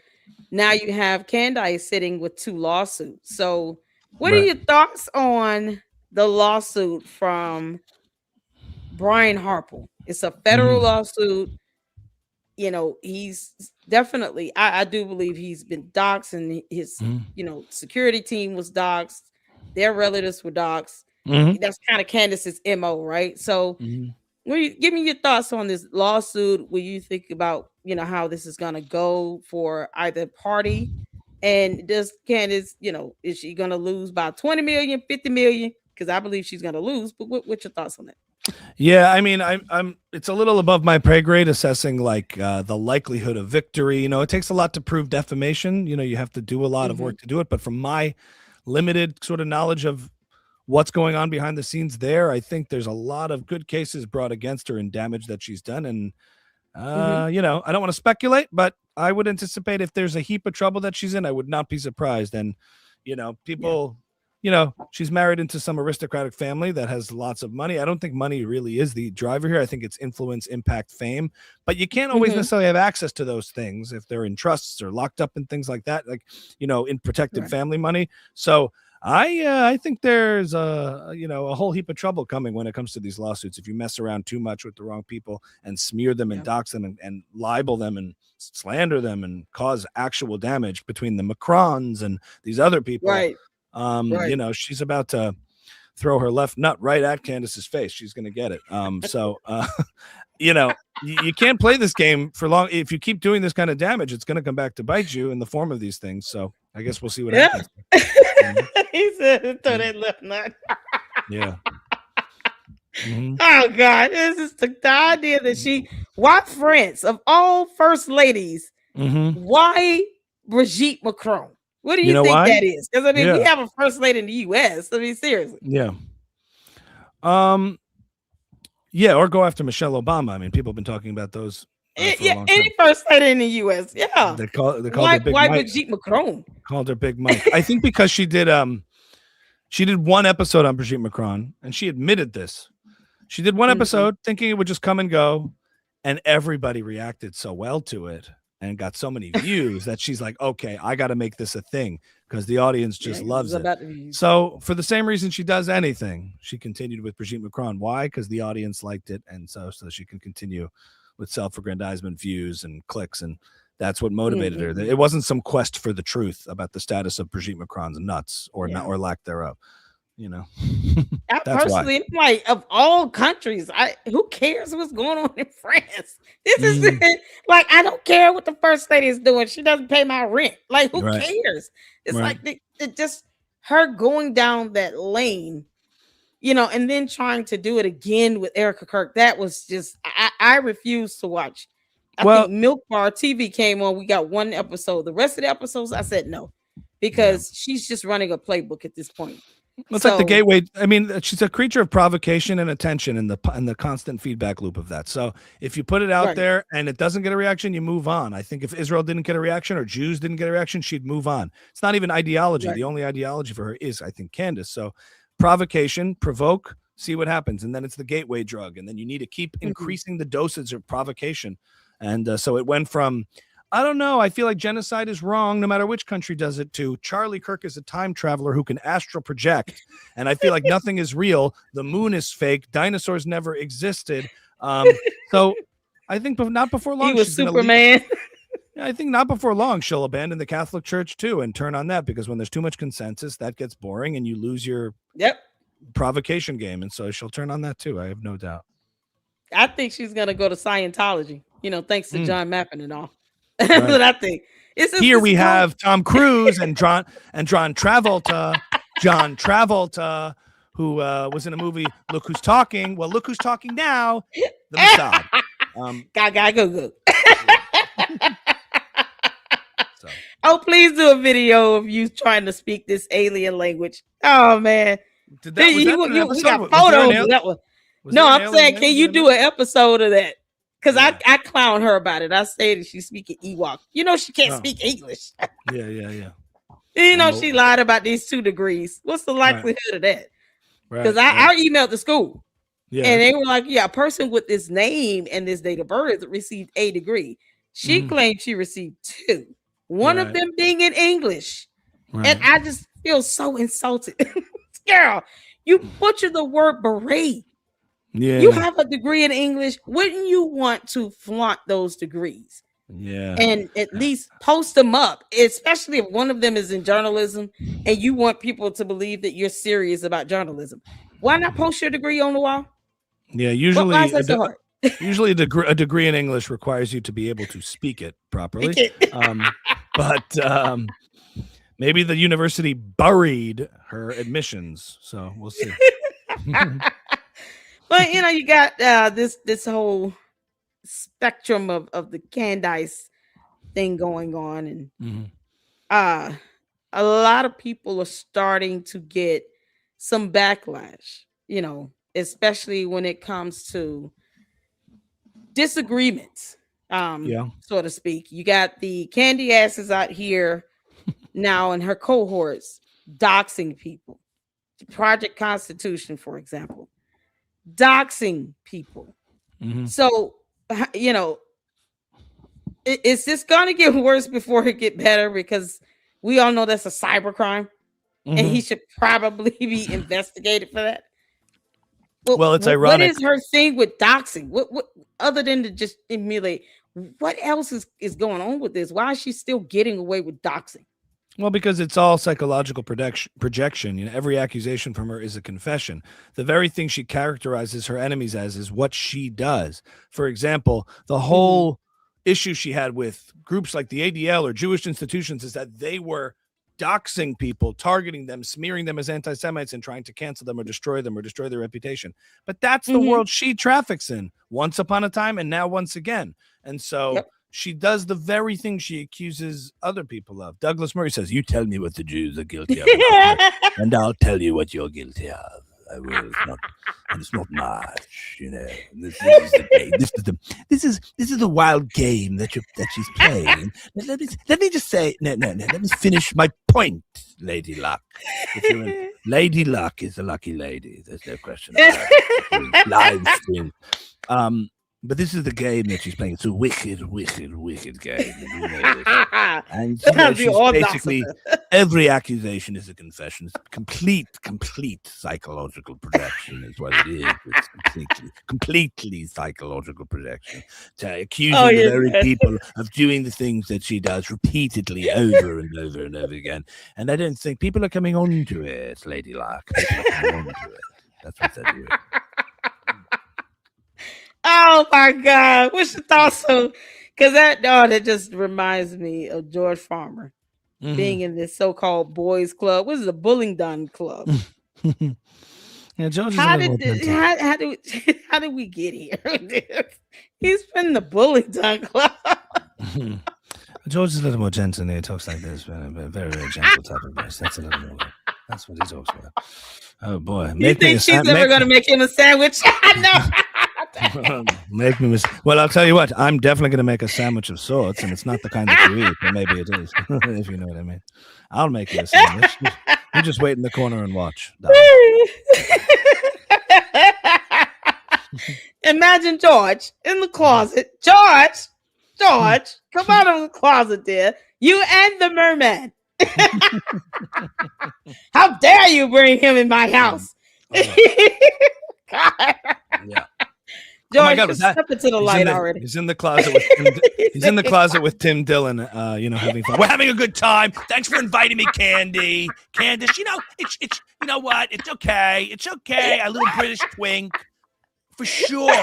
now you have Candace sitting with two lawsuits. So, what are Right. your thoughts on the lawsuit from Brian Harple? It's a federal Mhm. lawsuit. He's definitely, I do believe he's been doxxed, and his, Mhm. security team was doxxed, their relatives were doxxed. Mhm. That's kind of Candace's MO, right? So Mhm. give me your thoughts on this lawsuit. Will you think about, how this is gonna go for either party? And does Candace, is she gonna lose by 20 million, 50 million? Because I believe she's gonna lose. But what's your thoughts on that? Yeah, I mean, I'm. It's a little above my pay grade assessing like the likelihood of victory. It takes a lot to prove defamation. You have to do a lot of Mm-hmm. work to do it. But from my limited sort of knowledge of what's going on behind the scenes there, I think there's a lot of good cases brought against her and damage that she's done. And Mm-hmm. I don't want to speculate, but I would anticipate if there's a heap of trouble that she's in, I would not be surprised. And Yeah. people, she's married into some aristocratic family that has lots of money. I don't think money really is the driver here. I think it's influence, impact, fame. But you can't always Mm-hmm. necessarily have access to those things if they're in trusts or locked up and things like that, like in protected Right. family money. So I think there's a whole heap of trouble coming when it comes to these lawsuits if you mess around too much with the wrong people and smear them and Yeah. dox them and libel them and slander them and cause actual damage between the Macrons and these other people. Right. Right. She's about to throw her left nut right at Candace's face. She's going to get it. You can't play this game for long. If you keep doing this kind of damage, it's going to come back to bite you in the form of these things. So I guess we'll see what Yeah. happens. He said, throw that left nut. Yeah. Mm-hmm. Oh God, this is the idea that why France of all first ladies, Mm-hmm. why Brigitte Macron? What do You you know think why? that is? Because we Yeah. have a first lady in the U.S. I mean, seriously. Yeah. Yeah, or go after Michelle Obama. I mean, people have been talking about those for a long time. Any first lady in the U.S. Yeah. They called Why her Big Mike. Brigitte Macron? Called her Big Mike. I think because she did one episode on Brigitte Macron, and she admitted this. She did one episode thinking it would just come and go, and everybody reacted so well to it and got so many views that she's like, okay, I got to make this a thing because the audience just loves it. So for the same reason she does anything, she continued with Brigitte Macron. Why? Because the audience liked it, and so she can continue with self-aggrandizement, views, and clicks, and that's what motivated her. It wasn't some quest for the truth about the status of Brigitte Macron's nuts or not or lack thereof. I personally, like, of all countries, who cares what's going on in France? This is like, I don't care what the first lady is doing. She doesn't pay my rent. Like, who cares? It's like it just her going down that lane, and then trying to do it again with Erica Kirk. That was just I refuse to watch. I think Milk Bar TV came on. We got one episode. The rest of the episodes, I said no, because she's just running a playbook at this point. It's like the gateway. I mean, she's a creature of provocation and attention and the constant feedback loop of that. So if you put it out there and it doesn't get a reaction, you move on. I think if Israel didn't get a reaction or Jews didn't get a reaction, she'd move on. It's not even ideology. The only ideology for her is, I think, Candace. So provocation, provoke, see what happens. And then it's the gateway drug. And then you need to keep increasing the dosage of provocation. And so it went from, I don't know, I feel like genocide is wrong no matter which country does it, to Charlie Kirk is a time traveler who can astral project. And I feel like nothing is real. The moon is fake. Dinosaurs never existed. So I think not before long. He was Superman. I think not before long she'll abandon the Catholic Church too and turn on that, because when there's too much consensus, that gets boring and you lose your provocation game. And so she'll turn on that too. I have no doubt. I think she's going to go to Scientology, thanks to John Mappin and all. That's what I think. Here we have Tom Cruise and John Travolta. John Travolta, who was in a movie, Look Who's Talking. Well, look who's talking now. The Mossad. Go. Oh, please do a video of you trying to speak this alien language. Oh, man. We got photos of that one. No, I'm saying, can you do an episode of that? Because I clown her about it. I say that she's speaking Ewok. She can't speak English. Yeah. She lied about these 2 degrees. What's the likelihood of that? Because I emailed the school. Yeah. And they were like, a person with this name and this date of birth received a degree. She claimed she received 2. One of them being in English. And I just feel so insulted. Girl, you butchered the word beret. Yeah. You have a degree in English. Wouldn't you want to flaunt those degrees? Yeah. And at least post them up, especially if one of them is in journalism and you want people to believe that you're serious about journalism. Why not post your degree on the wall? Yeah, Why is that so hard? usually a degree in English requires you to be able to speak it properly. But maybe the university buried her admissions, so we'll see. But you got this whole spectrum of the Candace thing going on, and a lot of people are starting to get some backlash, especially when it comes to disagreements, so to speak. You got the candy asses out here now and her cohorts doxing people. Project Constitution, for example, doxing people. So, is this going to get worse before it get better? Because we all know that's a cybercrime, and he should probably be investigated for that. Well, it's ironic. What is her thing with doxing? What other than to just immediately? What else is going on with this? Why is she still getting away with doxing? Well, because it's all psychological projection. Every accusation from her is a confession. The very thing she characterizes her enemies as is what she does. For example, the whole issue she had with groups like the ADL or Jewish institutions is that they were doxing people, targeting them, smearing them as anti-Semites, and trying to cancel them or destroy their reputation. But that's the world she traffics in once upon a time and now once again. And so she does the very thing she accuses other people of. Douglas Murray says, "You tell me what the Jews are guilty of, and I'll tell you what you're guilty of. I will. It's not much, This is the game. This is the wild game that she's playing. Let me just say, no. Let me finish my point, Lady Luck. Lady Luck is a lucky lady. There's no question about it. Live stream. But this is the game that she's playing. It's a wicked, wicked, wicked game. And she's basically every accusation is a confession. It's complete psychological projection is what it is. It's completely psychological projection. Accusing the very people of doing the things that she does repeatedly over and over and over again. And I don't think people are coming on to it, Lady Luck. People are coming on to it. That's what they're doing. Oh my God! What's your thoughts on? Because that just reminds me of George Farmer being in this so-called boys' club. What is it, a Bullingdon club? Yeah, George. How did we get here? He's been the Bullingdon club. George is a little more gentle. He talks like this, very, very gentle type of voice. That's a little more. That's what he talks about. Oh boy! You think she's ever going to make him a sandwich? No. Well, I'll tell you what. I'm definitely going to make a sandwich of sorts, and it's not the kind that you eat, but maybe it is, if you know what I mean. I'll make you a sandwich. You just wait in the corner and watch. Imagine George in the closet. George, come out of the closet, there. You and the merman. How dare you bring him in my house? God. Yeah. George, oh my God, just step into the light already. He's in the closet with he's in the closet with Tim Dillon, having fun. We're having a good time. Thanks for inviting me, Candace. It's you know what? It's okay. It's okay. A little British twink. For sure.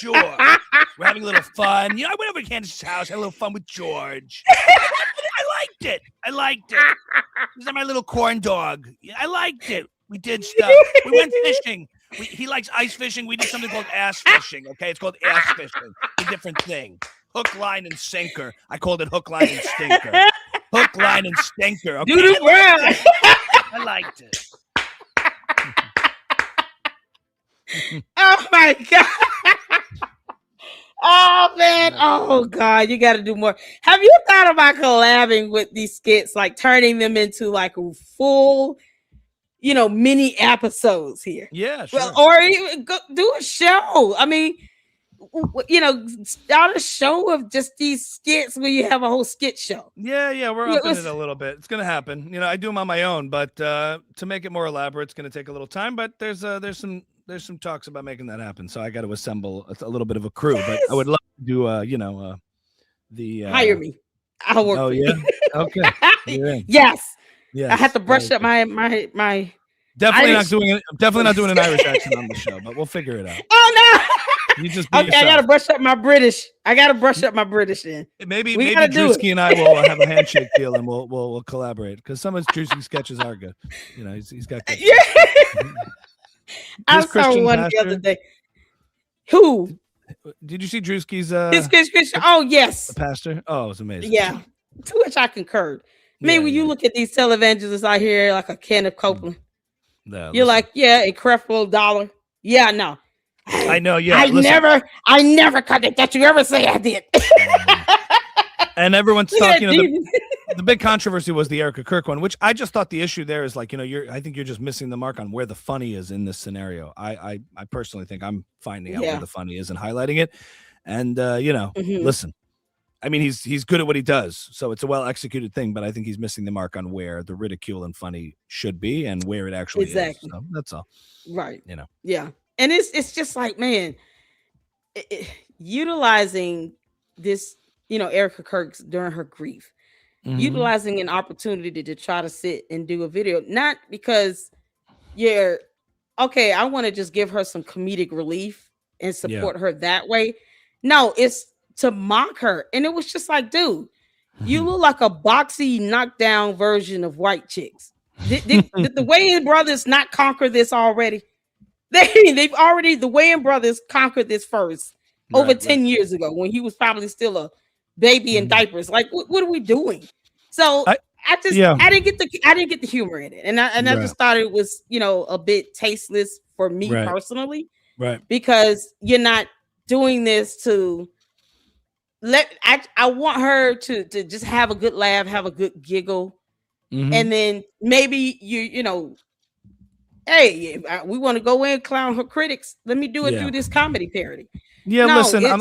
We're having a little fun. I went over to Candace's house, had a little fun with George. I liked it. He's my little corn dog. I liked it. We did stuff. We went fishing. He likes ice fishing. We did something called ass fishing. Okay, it's called ass fishing. It's a different thing. Hook, line, and sinker. I called it hook, line, and stinker. Hook, line, and stinker. Okay? I liked it. Oh my God. Oh man. Oh God. You got to do more. Have you thought about collabing with these skits, like turning them into like a full, mini episodes here? Yeah, sure. Well, or even do a show. I mean, start a show of just these skits where you have a whole skit show. Yeah, we're up in it a little bit. It's gonna happen. I do them on my own, but to make it more elaborate, it's gonna take a little time. But there's some talks about making that happen. So I got to assemble a little bit of a crew. But I would love to do the hire me. I'll work. Oh yeah. Okay. Yes. Yeah. I have to brush up my Irish. Definitely not doing an Irish accent on the show, but we'll figure it out. Oh no. You just be Okay, yourself. I gotta brush up my British. Then. Maybe We gotta do Drewski and I will have a handshake deal and we'll collaborate because some of Drewski's sketches are good. You know, he's got good. Yeah. I saw Christian one pastor, the other day. Who? Did you see Drewski's His Christian? Oh yes. the pastor? Oh, it was amazing. Yeah. To which I concurred. Man, when you look at these televangelists out here like a Kenneth Copeland, you're like, yeah, a Creflo Dollar. Yeah, no. I know, yeah. I never cut it that you ever say I did. And everyone's talking. The big controversy was the Erica Kirk one, which I just thought the issue there is like, I think you're just missing the mark on where the funny is in this scenario. I personally think I'm finding out where the funny is and highlighting it. And listen, I mean, he's good at what he does, so it's a well executed thing. But I think he's missing the mark on where the ridicule and funny should be and where it actually is. So that's all. Right. Yeah. And it's just like, man, utilizing this, Erica Kirk's during her grief, utilizing an opportunity to try to sit and do a video, not because I want to just give her some comedic relief and support her that way. No, it's to mock her. And it was just like, dude, you look like a boxy knockdown version of white chicks. Did the Wayans brothers not conquer this already? The Wayans brothers conquered this first over 10 years ago when he was probably still a baby in diapers. Like, what are we doing? So I didn't get the humor in it, and I just thought it was a bit tasteless for me personally, right? Because you're not doing this to I want her to just have a good laugh, have a good giggle, and then maybe hey, we want to go in clown her critics. Let me do it through this comedy parody. Yeah, no, listen, I'm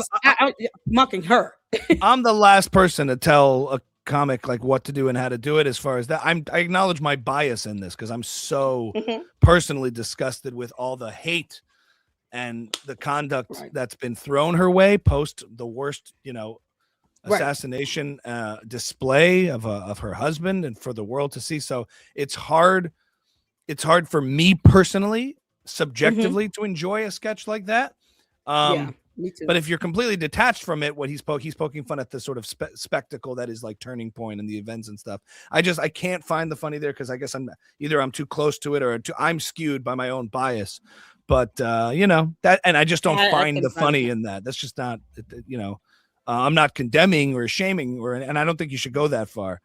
mocking her. I'm the last person to tell a comic like what to do and how to do it. As far as that, I acknowledge my bias in this because I'm so personally disgusted with all the hate and the conduct that's been thrown her way post the worst, assassination display of her husband and for the world to see. So it's hard for me personally, subjectively, to enjoy a sketch like that. Me too. But if you're completely detached from it, he's poking fun at the sort of spectacle that is like Turning Point and the events and stuff. I can't find the funny there because I guess I'm too close to it or I'm skewed by my own bias. But that, and I just don't find the funny in that. That's just not, I'm not condemning or shaming and I don't think you should go that far.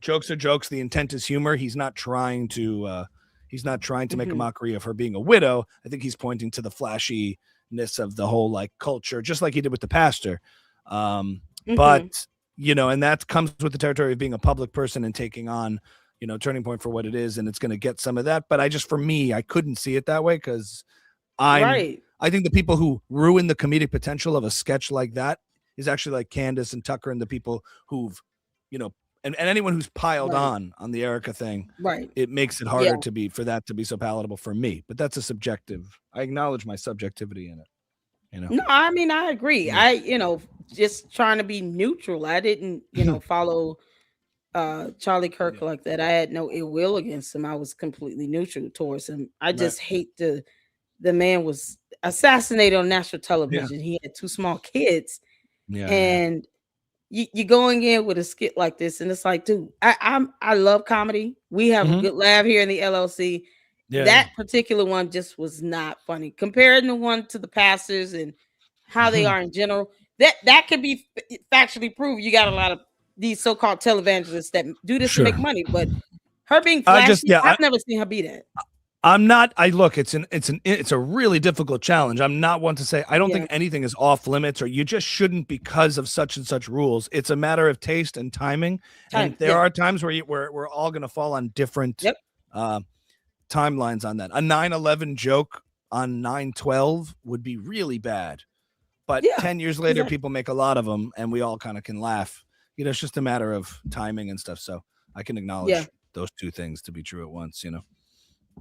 Jokes are jokes. The intent is humor. He's not trying to make a mockery of her being a widow. I think he's pointing to the flashiness of the whole like culture, just like he did with the pastor. But and that comes with the territory of being a public person and taking on, Turning Point for what it is, and it's going to get some of that. But for me, I couldn't see it that way because I think the people who ruin the comedic potential of a sketch like that is actually like Candace and Tucker and the people who've, and anyone who's piled on the Erica thing, it makes it harder for that to be so palatable for me. But that's a subjective. I acknowledge my subjectivity in it. No, I mean I agree. Yeah. Just trying to be neutral. I didn't, follow Charlie Kirk like that. I had no ill will against him. I was completely neutral towards him. I just hate the man was assassinated on national television. He had 2 small kids, and you're going in with a skit like this, and it's like, dude, I love comedy. We have a good laugh here in the LLC. That particular one just was not funny. Comparing the one to the pastors and how they are in general, that could be factually proved. You got a lot of these so-called televangelists that do this to make money, but her being flashy, I've never seen her be that. I'm not. It's a really difficult challenge. I'm not one to say I don't think anything is off limits or you just shouldn't because of such and such rules. It's a matter of taste and timing. And there are times where we're all going to fall on different timelines on that. A 9/11 joke on 9/12 would be really bad, but 10 years later, people make a lot of them, and we all kind of can laugh. It's just a matter of timing and stuff. So I can acknowledge those two things to be true at once.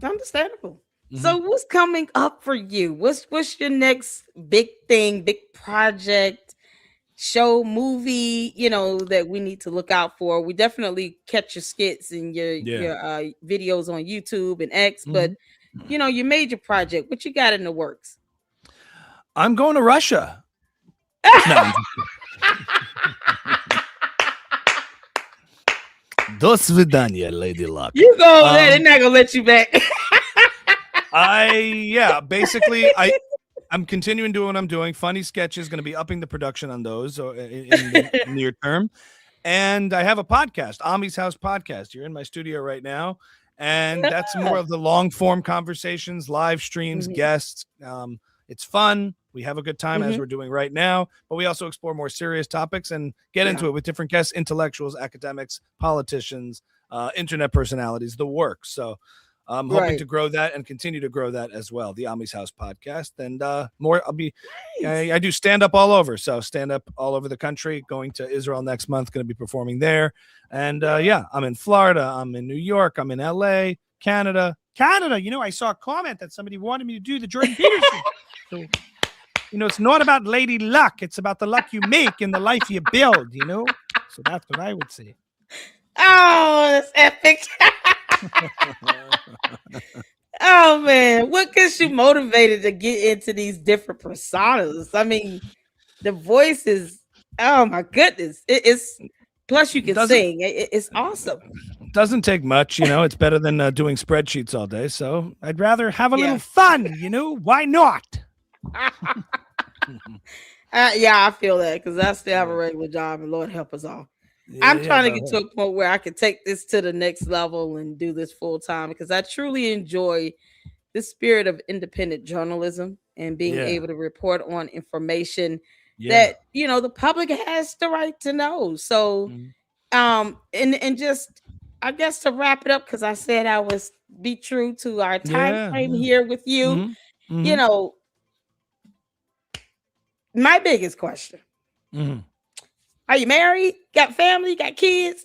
Understandable. So what's coming up for you? What's your next big thing, big project? show, movie, that we need to look out for. We definitely catch your skits and Yeah. your videos on YouTube and X, but Mhm. your major project, what you got in the works? I'm going to Russia. No, I'm just До свидания, Lady Luck. You go over there, they're not gonna let you back. Basically, I'm continuing doing what I'm doing. Funny Sketches going to be upping the production on those in the near term. And I have a podcast, Ami's House Podcast. You're in my studio right now. And that's more of the long form conversations, live streams, guests. It's fun. We have a good time as we're doing right now, but we also explore more serious topics and get into it with different guests, intellectuals, academics, politicians, internet personalities, the works. So I'm hoping to grow that and continue to grow that as well. The Ami's House Podcast, and more. I do stand up all over. So stand up all over the country. Going to Israel next month. Going to be performing there. And I'm in Florida. I'm in New York. I'm in LA, Canada. I saw a comment that somebody wanted me to do the Jordan Peterson. So, it's not about Lady Luck. It's about the luck you make and the life you build. So that's what I would say. Oh, that's epic. Oh man, what gets you motivated to get into these different personas? I mean, the voice is, oh my goodness, it's plus you can sing. It's awesome. Doesn't take much, it's better than doing spreadsheets all day. So I'd rather have a little fun, why not? I feel that because I still have a regular job, and Lord help us all. I'm trying to get to a point where I can take this to the next level and do this full time because I truly enjoy the spirit of independent journalism and being able to report on information that the public has the right to know. So, and just I guess to wrap it up, because I said I was be true to our time frame here with you. My biggest question. Are you married? Got family? Got kids?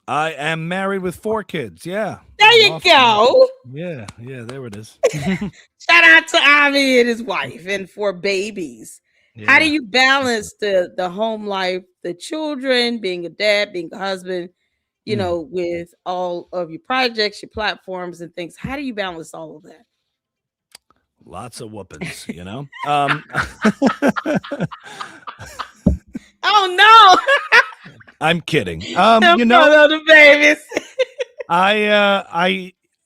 I am married with 4 kids. Yeah. There you go. Yeah, there it is. Shout out to Ami and his wife and 4 babies. Yeah. How do you balance the home life, the children, being a dad, being a husband, with all of your projects, your platforms and things? How do you balance all of that? Lots of whoopings, Oh no! I'm kidding. The babies.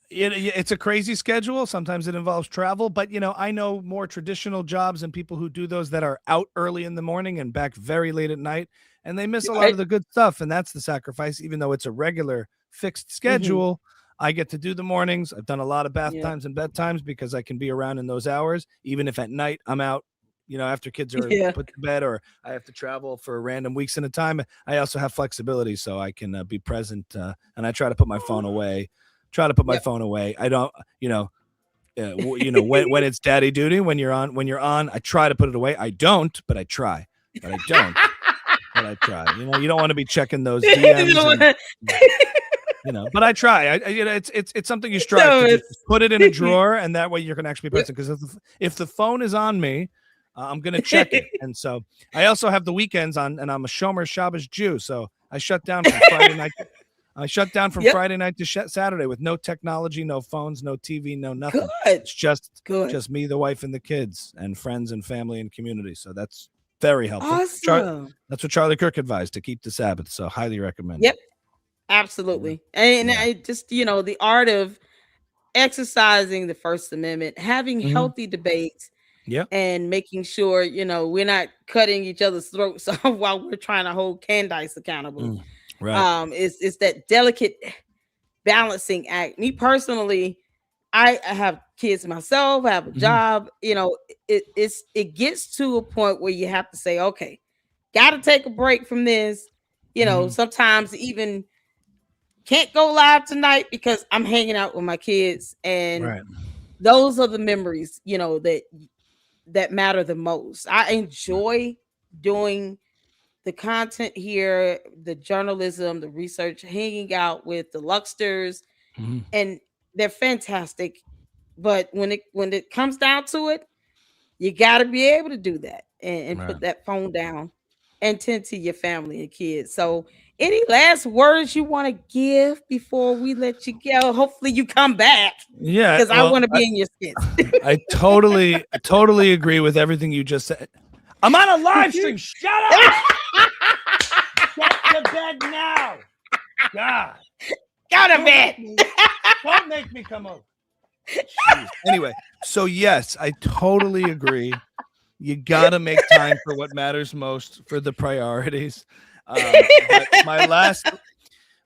It's a crazy schedule. Sometimes it involves travel, but I know more traditional jobs and people who do those that are out early in the morning and back very late at night, and they miss a lot of the good stuff. And that's the sacrifice. Even though it's a regular fixed schedule, I get to do the mornings. I've done a lot of bath times and bedtimes because I can be around in those hours, even if at night I'm out. After kids are put to bed or I have to travel for random weeks at a time, I also have flexibility so I can be present. And I try to put my phone away. I don't, when it's daddy duty, when you're on, I try to put it away. I don't, but I try. But I try. You don't want to be checking those DMs. But I try. It's something you strive to just put it in a drawer, and that way you can actually be present. Because if the phone is on me, I'm going to check it. And so I also have the weekends on, and I'm a Shomer Shabbos Jew. So I shut down from Friday night. Friday night to Saturday with no technology, no phones, no TV, no nothing. Good. It's just me, the wife, and the kids, and friends and family and community. So that's very helpful. Awesome. That's what Charlie Kirk advised, to keep the Sabbath. So highly recommend. Yep. Absolutely. And I just, the art of exercising the First Amendment, having healthy debates. And making sure, we're not cutting each other's throats off while we're trying to hold Candace accountable. Right. It's that delicate balancing act. Me personally, I have kids myself, I have a job, it gets to a point where you have to say, okay, gotta take a break from this. Sometimes even can't go live tonight because I'm hanging out with my kids. And those are the memories, that matter the most. I enjoy doing the content here, the journalism, the research, hanging out with the Lucksters, and they're fantastic. But when it comes down to it, you got to be able to do that. and Right. put that phone down and tend to your family and kids. So, any last words you want to give before we let you go? Hopefully, you come back Yeah. because I Well, want to be in your skits. I totally agree with everything you just said. I'm on a live stream. Shut up. Get to bed now. God. Go to Don't bed. make me, don't make me come over. Jeez. Anyway, so yes, I totally agree. You gotta make time for what matters most, for the priorities. But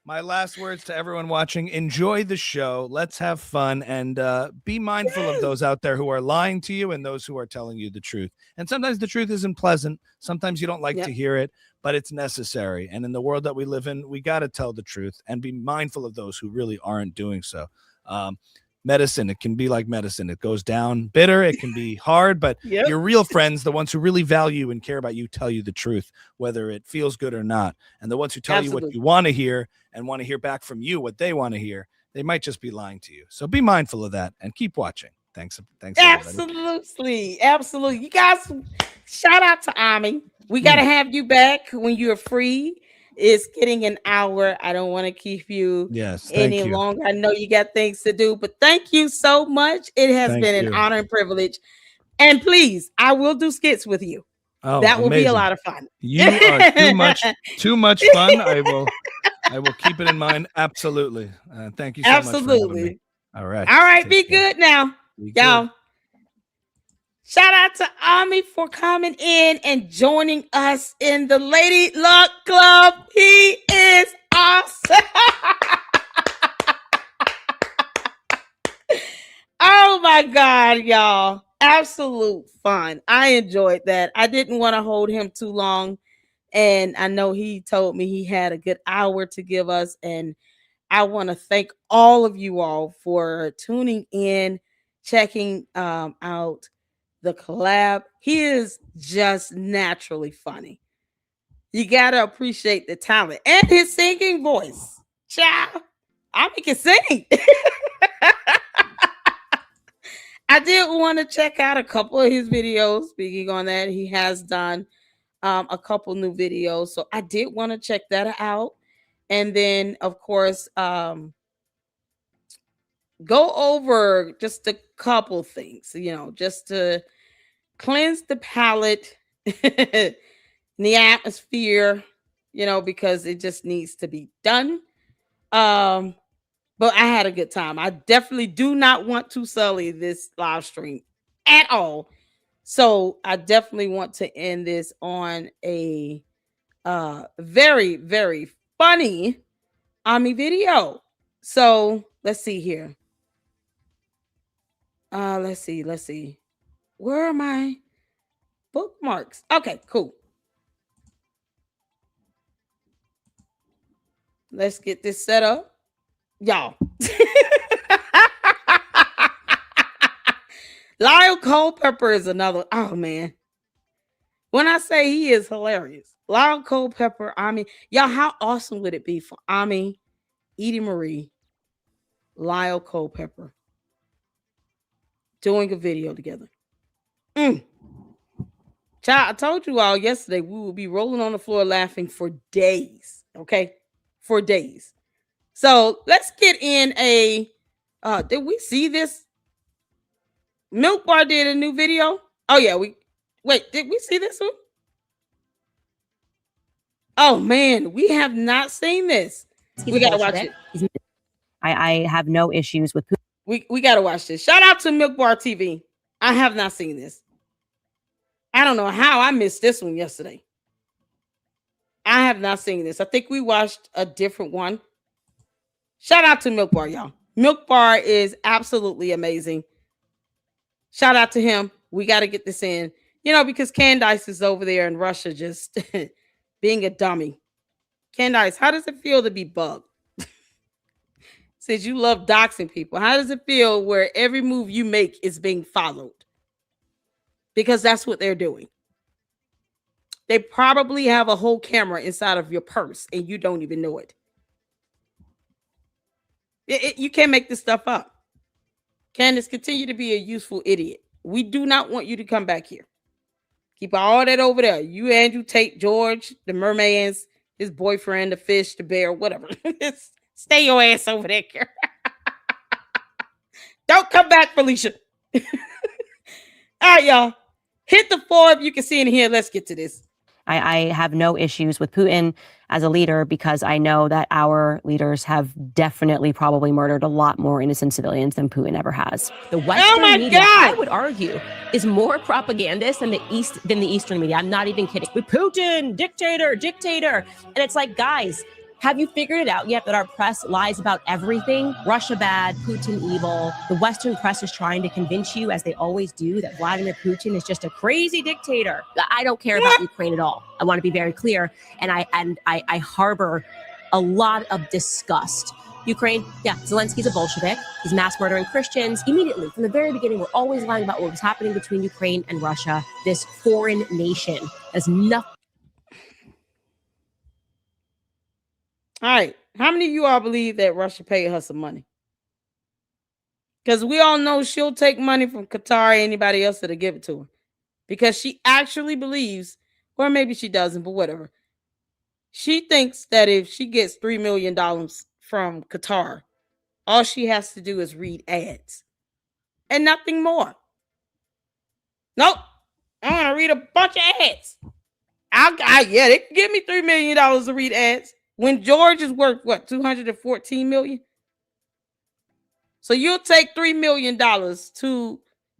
my last words to everyone watching: enjoy the show. Let's have fun and be mindful of those out there who are lying to you and those who are telling you the truth. And sometimes the truth isn't pleasant. Sometimes you don't like to Yep, hear it, but it's necessary. And in the world that we live in, we got to tell the truth and be mindful of those who really aren't doing so. Um, Medicine, it can be like medicine. It goes down bitter. It can be hard, but yep, your real friends, the ones who really value and care about you, tell you the truth, whether it feels good or not. And the ones who tell you what you absolutely. want to hear and want to hear back from you what they want to hear, they might just be lying to you. So be mindful of that and keep watching. Thanks everybody. Absolutely. Absolutely. You guys, shout out to Ami. We got to Mm, have you back when you're free. It's getting an hour. I don't want to keep you yes, any thank you. longer. I know you got things to do, but thank you so much. It has Thank been an you. honor and privilege. And please, I will do skits with you. Oh, That will be a amazing. lot of fun. You are too much fun. I will keep it in mind. Absolutely. Thank you so much for having me. Absolutely. All right. All right, Take be care. good now. Be good. Y'all, shout out to Ami for coming in and joining us in the Lady Luck Club. He is awesome. Oh my God, y'all. Absolute fun. I enjoyed that. I didn't want to hold him too long. And I know he told me he had a good hour to give us. And I want to thank all of you all for tuning in, checking out the collab. He is just naturally funny. You got to appreciate the talent and his singing voice. Child, I can sing. I did want to check out a couple of his videos. Speaking on that, he has done a couple new videos. So I did want to check that out. And then, of course, go over just a couple things, just to cleanse the palate, the atmosphere, because it just needs to be done. Um, but I had a good time. I definitely do not want to sully this live stream at all. So I definitely want to end this on a very, very funny Ami video. So let's see here. Let's see. Where are my bookmarks? Okay, cool. Let's get this set up. Y'all. Lyle Culpepper is another. Oh man. When I say he is hilarious, Lyle Culpepper, Ami, y'all, how awesome would it be for Ami, Edie Marie, Lyle Culpepper doing a video together? Mm. Child, I told you all yesterday we will be rolling on the floor laughing for days. Okay, for days. So let's get in a. Did we see this? Milk Bar did a new video. Oh yeah, we. Wait, did we see this one? Oh man, we have not seen this. We gotta watch it. I have no issues with We gotta watch this. Shout out to Milk Bar TV. I have not seen this. I don't know how I missed this one yesterday. I have not seen this. I think we watched a different one. Shout out to Milk Bar, y'all. Milk Bar is absolutely amazing. Shout out to him. We got to get this in, because Candace is over there in Russia just being a dummy. Candace, how does it feel to be bugged? Since you love doxing people, how does it feel where every move you make is being followed? Because that's what they're doing. They probably have a whole camera inside of your purse and you don't even know it. You can't make this stuff up. Candace, continue to be a useful idiot. We do not want you to come back here. Keep all that over there. You, Andrew Tate, George, the mermaids, his boyfriend, the fish, the bear, whatever. Stay your ass over there, girl. Don't come back, Felicia. All right, y'all. Hit the 4 if you can see in here. Let's get to this. I have no issues with Putin as a leader because I know that our leaders have definitely probably murdered a lot more innocent civilians than Putin ever has. The Western my media, God. I would argue, is more propagandist than the Eastern media. I'm not even kidding. With Putin, dictator. And it's like, guys, have you figured it out yet that our press lies about everything? Russia bad, Putin evil. The Western press is trying to convince you, as they always do, that Vladimir Putin is just a crazy dictator. I don't care about Ukraine at all. I want to be very clear. And I harbor a lot of disgust. Ukraine, yeah, Zelensky's a Bolshevik. He's mass murdering Christians. Immediately, from the very beginning, we're always lying about what was happening between Ukraine and Russia, this foreign nation. Has nothing. All right. How many of you all believe that Russia paid her some money? Because we all know she'll take money from Qatar or anybody else that'll give it to her. Because she actually believes, or maybe she doesn't, but whatever. She thinks that if she gets $3 million from Qatar, all she has to do is read ads. And nothing more. Nope. I want to read a bunch of ads. Yeah, they can give me $3 million to read ads. When George is worth, what, $214 million? So you'll take $3 million to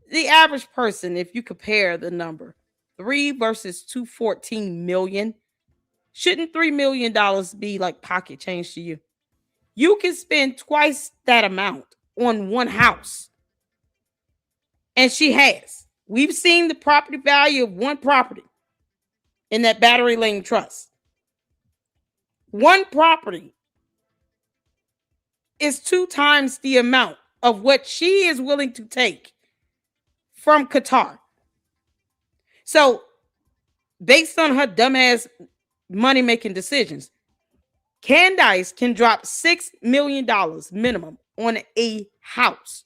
the average person if you compare the number. 3 versus 214 million. Shouldn't $3 million be like pocket change to you? You can spend twice that amount on one house. And she has. We've seen the property value of one property in that Battery Lane Trust. One property is 2 times the amount of what she is willing to take from Qatar. So, based on her dumbass money-making decisions, Candace can drop $6 million minimum on a house.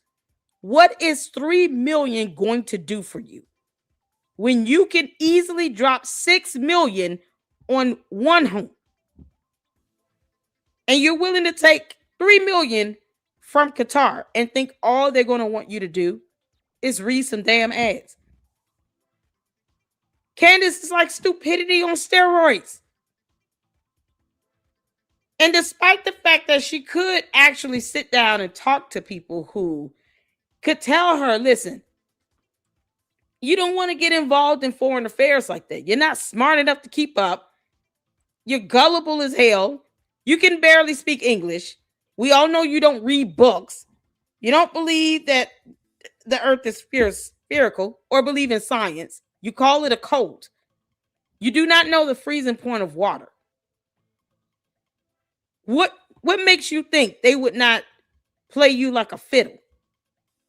What is $3 million going to do for you when you can easily drop $6 million on one home? And you're willing to take $3 million from Qatar and think all they're going to want you to do is read some damn ads. Candace is like stupidity on steroids. And despite the fact that she could actually sit down and talk to people who could tell her, listen, you don't want to get involved in foreign affairs like that. You're not smart enough to keep up. You're gullible as hell. You can barely speak English. We all know you don't read books. You don't believe that the earth is spherical or believe in science. You call it a cult. You do not know the freezing point of water. What makes you think they would not play you like a fiddle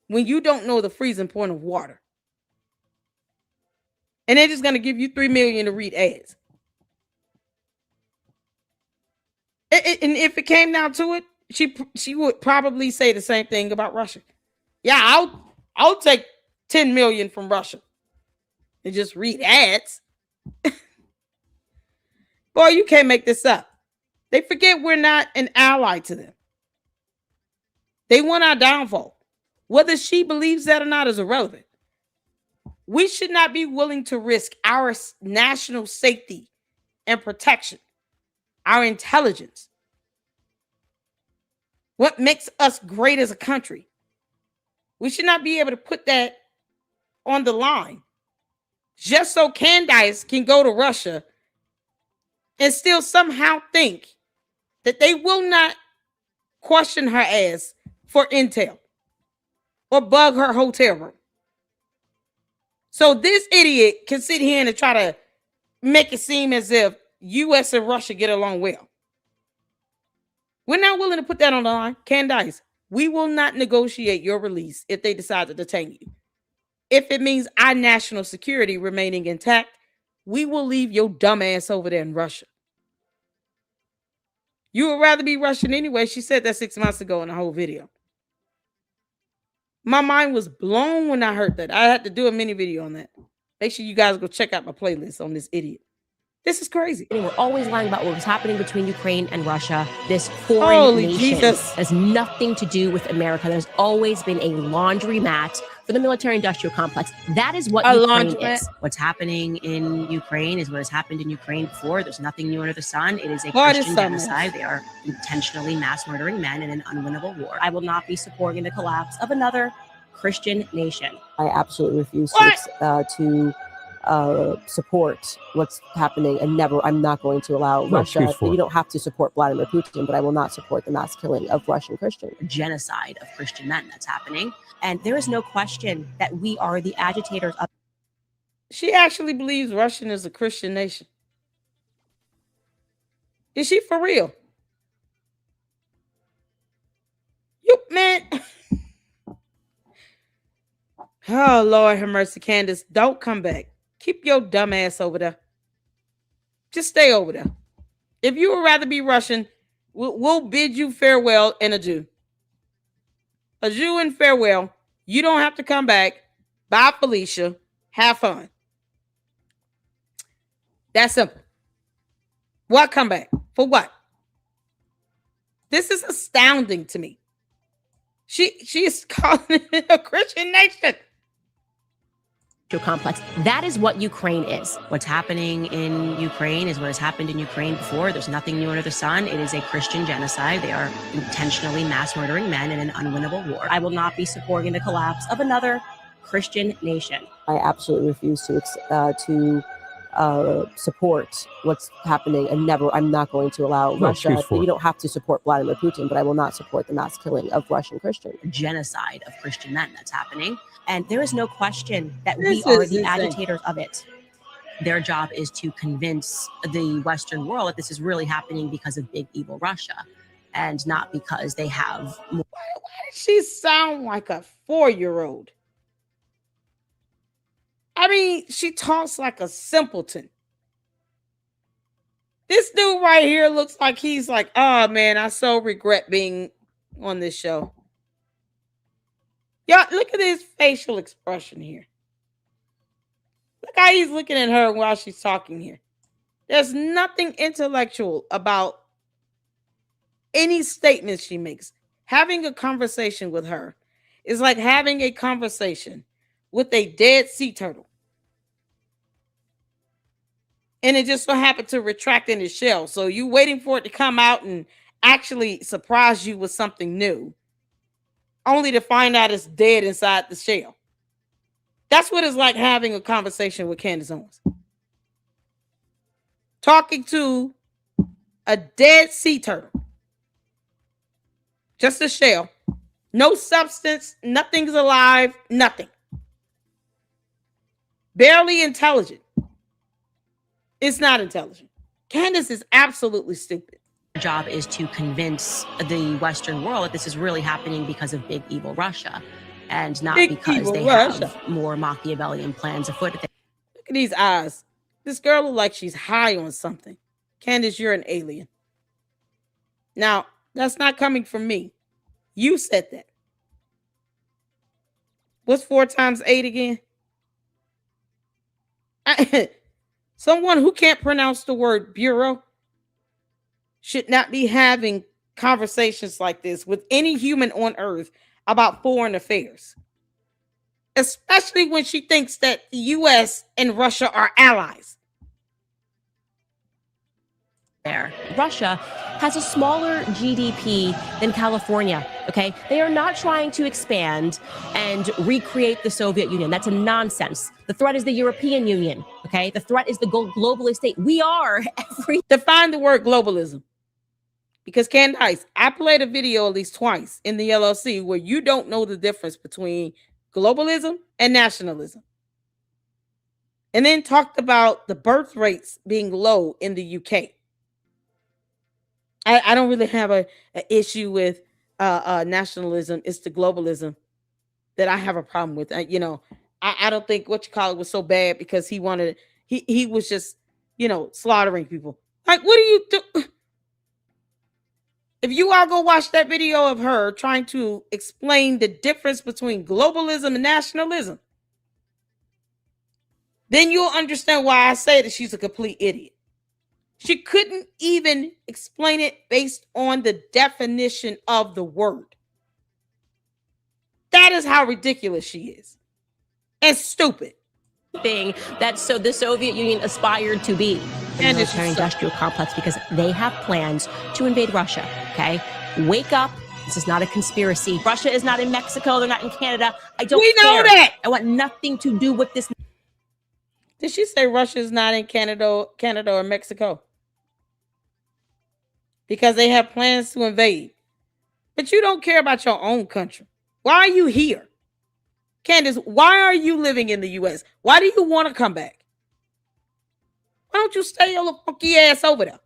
when you don't know the freezing point of water? And they're just going to give you $3 million to read ads. And if it came down to it, she would probably say the same thing about Russia. Yeah, I'll take 10 million from Russia and just read ads. Boy, you can't make this up. They forget we're not an ally to them. They want our downfall. Whether she believes that or not is irrelevant. We should not be willing to risk our national safety and protection, our intelligence, what makes us great as a country. We should not be able to put that on the line just so Candace can go to Russia and still somehow think that they will not question her ass for intel or bug her hotel room. So this idiot can sit here and try to make it seem as if U.S. and Russia get along well. We're not willing to put that on the line. Candace, we will not negotiate your release if they decide to detain you. If it means our national security remaining intact, we will leave your dumb ass over there in Russia. You would rather be Russian anyway. She said that 6 months ago in the whole video. My mind was blown when I heard that. I had to do a mini video on that. Make sure you guys go check out my playlist on this idiot. This is crazy. We're always lying about what was happening between Ukraine and Russia. This foreign Holy nation Jesus. has nothing to do with America. There's always been a laundromat for the military-industrial complex. That is what A Ukraine laundromat? is. What's happening in Ukraine is what has happened in Ukraine before. There's nothing new under the sun. It is a What is Christian something? genocide. They are intentionally mass murdering men in an unwinnable war. I will not be supporting the collapse of another Christian nation. I absolutely refuse What? to support what's happening, and I'm not going to allow No Russia. excuse for it. You don't have to support Vladimir Putin, but I will not support the mass killing of Russian Christians. Genocide of Christian men that's happening. And there is no question that we are the agitators of She actually believes Russia is a Christian nation. Is she for real? You man. Oh Lord have mercy, Candace. Don't come back. Keep your dumb ass over there. Just stay over there. If you would rather be Russian, we'll bid you farewell and adieu. Adieu and farewell. You don't have to come back. Bye, Felicia. Have fun. That's simple. What come back? For what? This is astounding to me. She is calling it a Christian nation. complex. That is what Ukraine is. What's happening in Ukraine is what has happened in Ukraine before. There's nothing new under the sun. It is a Christian genocide. They are intentionally mass murdering men in an unwinnable war. I will not be supporting the collapse of another Christian nation. I absolutely refuse to support what's happening, and I'm not going to allow No Russia. excuse for You it. don't have to support Vladimir Putin, but I will not support the mass killing of Russian Christians. Genocide of Christian men that's happening. And there is no question that This we are is the insane. agitators of it. Their job is to convince the Western world that this is really happening because of big evil Russia and not because they have more. Why does she sound like a 4-year-old? I mean, she talks like a simpleton. This dude right here looks like he's like, oh man, I so regret being on this show. Y'all, look at his facial expression here. Look how he's looking at her while she's talking here. There's nothing intellectual about any statement she makes. Having a conversation with her is like having a conversation with a dead sea turtle. And it just so happened to retract in its shell. So you waiting for it to come out and actually surprise you with something new, only to find out it's dead inside the shell. That's what it's like having a conversation with Candace Owens. Talking to a dead sea turtle. Just a shell. No substance. Nothing's alive. Nothing. Barely intelligent. It's not intelligent. Candace is absolutely stupid. Their job is to convince the Western world that this is really happening because of big evil Russia and not Big because evil they Russia. have more Machiavellian plans afoot. Look at these eyes. This girl looks like she's high on something. Candace, you're an alien. Now, that's not coming from me. You said that. What's 4 times 8 again? Someone who can't pronounce the word bureau should not be having conversations like this with any human on earth about foreign affairs, especially when she thinks that the US and Russia are allies. There. Russia has a smaller GDP than California, okay? They are not trying to expand and recreate the Soviet Union. That's a nonsense. The threat is the European Union, okay? The threat is the globalist state. We are every... Define the word globalism. Because Candace, I played a video at least twice in the LLC where you don't know the difference between globalism and nationalism. And then talked about the birth rates being low in the UK. I don't really have an issue with nationalism. It's the globalism that I have a problem with. I don't think what you call it was so bad because he was just, slaughtering people. Like, what do you do? If you all go watch that video of her trying to explain the difference between globalism and nationalism, then you'll understand why I say that she's a complete idiot. She couldn't even explain it based on the definition of the word. That is how ridiculous she is. And stupid. Thing that so the Soviet Union aspired to be the military industrial complex, because they have plans to invade Russia. Okay, wake up. This is not a conspiracy. Russia is not in Mexico. They're not in Canada. I don't We know care. that. I want nothing to do with this. Did she say Russia is not in Canada or Mexico? Because they have plans to invade. But you don't care about your own country. Why are you here? Candace, why are you living in the U.S.? Why do you want to come back? Why don't you stay your little funky ass over there?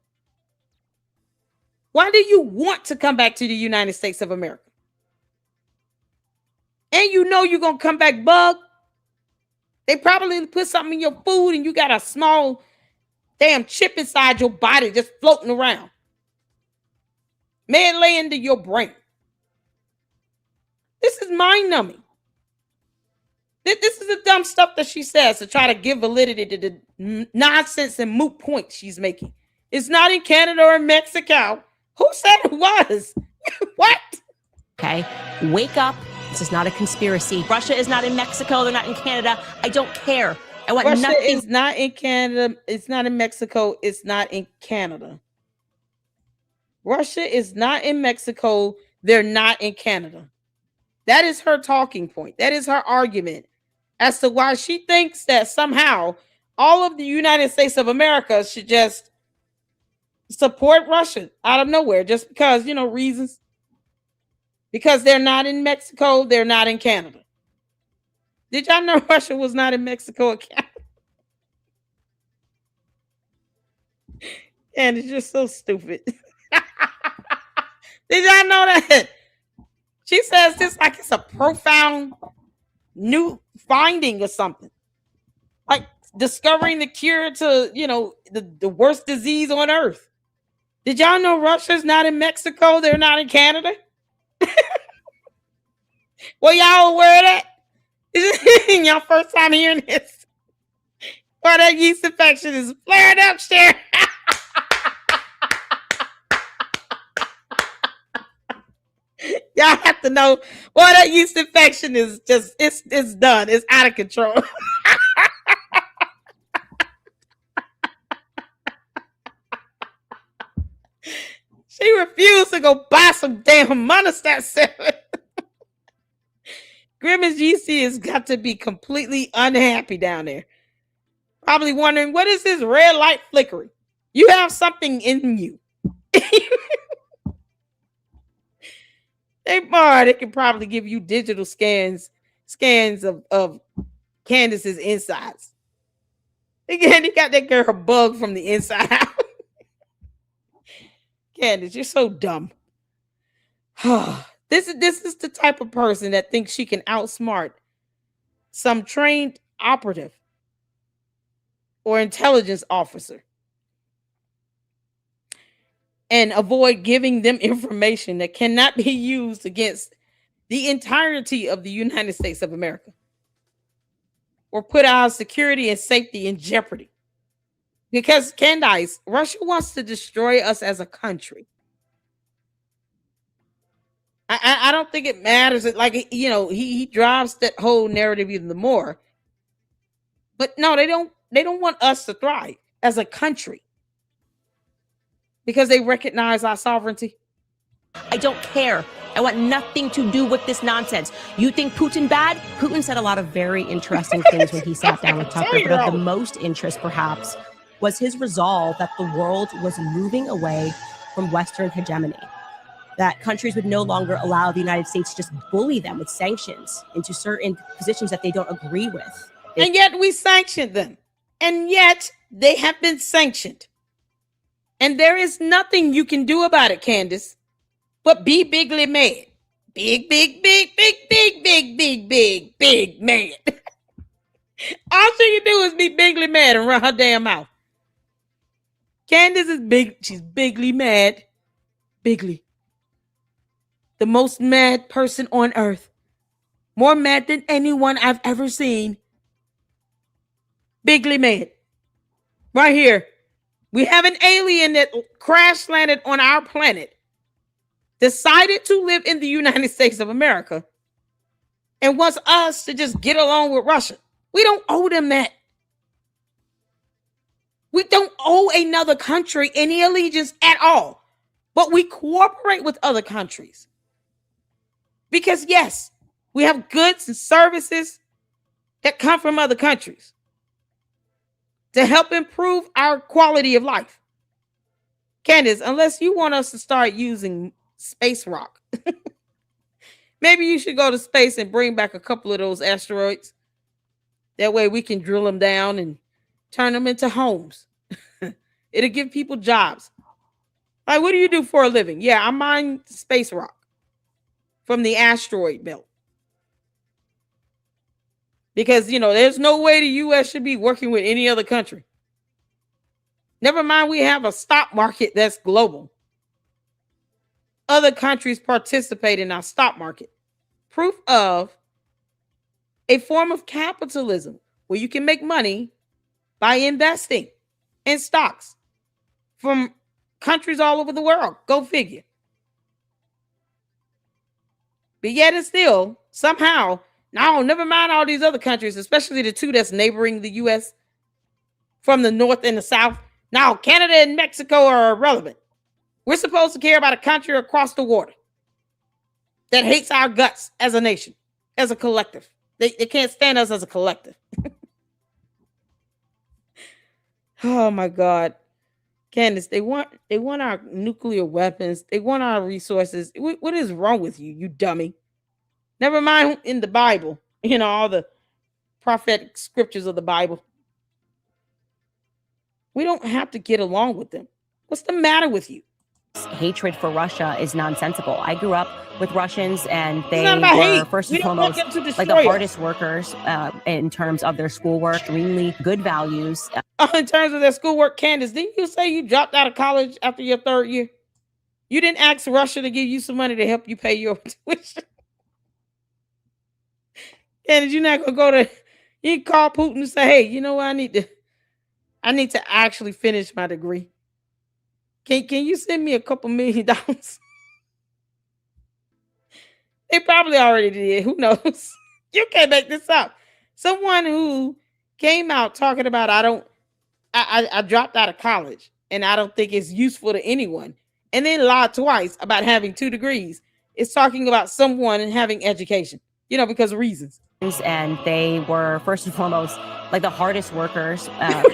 Why do you want to come back to the United States of America? And you know you're going to come back bug. They probably put something in your food and you got a small damn chip inside your body just floating around. May it lay into your brain. This is mind-numbing. This is the dumb stuff that she says to try to give validity to the nonsense and moot points she's making. It's not in Canada or Mexico. Who said it was? What? Okay, wake up. This is not a conspiracy. Russia is not in Mexico. They're not in Canada. I don't care. I want Russia nothing. is not in Canada. It's not in Mexico. It's not in Canada. Russia is not in Mexico. They're not in Canada. That is her talking point. That is her argument as to why she thinks that somehow all of the United States of America should just support Russia out of nowhere just because, reasons. Because they're not in Mexico, they're not in Canada. Did y'all know Russia was not in Mexico or Canada? And it's just so stupid. Did y'all know that? She says this like it's a profound new finding or something. Like discovering the cure to, the worst disease on earth. Did y'all know Russia's not in Mexico? They're not in Canada? Well, y'all aware of that? Is this y'all first time hearing this? Why that yeast infection is flaring up, Sharon? Y'all have to know, well, that yeast infection is just, it's done. It's out of control. She refused to go buy some damn monostat 7. Grimace GC has got to be completely unhappy down there. Probably wondering, what is this red light flickering? You have something in you. They can probably give you digital scans of Candace's insides. Again, he got that girl bug from the inside out. Candace, you're so dumb. This is the type of person that thinks she can outsmart some trained operative or intelligence officer and avoid giving them information that cannot be used against the entirety of the United States of America or put our security and safety in jeopardy. Because, Candace, Russia wants to destroy us as a country. I don't think it matters. Like, he drives that whole narrative even more. But no, they don't want us to thrive as a country because they recognize our sovereignty. I don't care. I want nothing to do with this nonsense. You think Putin bad? Putin said a lot of very interesting things when he sat down with Tucker, but of the most interest, perhaps, was his resolve that the world was moving away from Western hegemony, that countries would no longer allow the United States to just bully them with sanctions into certain positions that they don't agree with. And yet we sanctioned them. And yet they have been sanctioned. And there is nothing you can do about it, Candace, but be bigly mad. Big, big, big, big, big, big, big, big, big mad. All she can do is be bigly mad and run her damn mouth. Candace is big. She's bigly mad. Bigly. The most mad person on earth. More mad than anyone I've ever seen. Bigly mad. Right here. We have an alien that crash landed on our planet, decided to live in the United States of America, and wants us to just get along with Russia. We don't owe them that. We don't owe another country any allegiance at all, but we cooperate with other countries. Because yes, we have goods and services that come from other countries to help improve our quality of life. Candace, unless you want us to start using space rock, maybe you should go to space and bring back a couple of those asteroids. That way we can drill them down and turn them into homes. It'll give people jobs. Like, what do you do for a living? Yeah, I mine space rock from the asteroid belt. Because, there's no way the U.S. should be working with any other country. Never mind, we have a stock market that's global. Other countries participate in our stock market. Proof of a form of capitalism where you can make money by investing in stocks from countries all over the world. Go figure. But yet and still, somehow, no, never mind all these other countries, especially the two that's neighboring the U.S. from the north and the south. Now, Canada and Mexico are irrelevant. We're supposed to care about a country across the water that hates our guts as a nation, as a collective. They can't stand us as a collective. Oh my God. Candace, they want our nuclear weapons. They want our resources. What is wrong with you, you dummy? Never mind in the Bible, all the prophetic scriptures of the Bible. We don't have to get along with them. What's the matter with you? Hatred for Russia is nonsensical. I grew up with Russians, and they were hate. first We and don't want foremost them to like the destroy hardest workers in terms of their schoolwork, extremely good values. In terms of their schoolwork, Candace, didn't you say you dropped out of college after your third year? You didn't ask Russia to give you some money to help you pay your tuition. Candace, you're not gonna go to. You can call Putin and say, "Hey, you know what? I need to actually finish my degree. Can you send me a couple $1 million?" They probably already did. Who knows? You can't make this up. Someone who came out talking about I dropped out of college and I don't think it's useful to anyone, and then lied twice about having 2 degrees, is talking about someone having education, because of reasons. And they were first and foremost like the hardest workers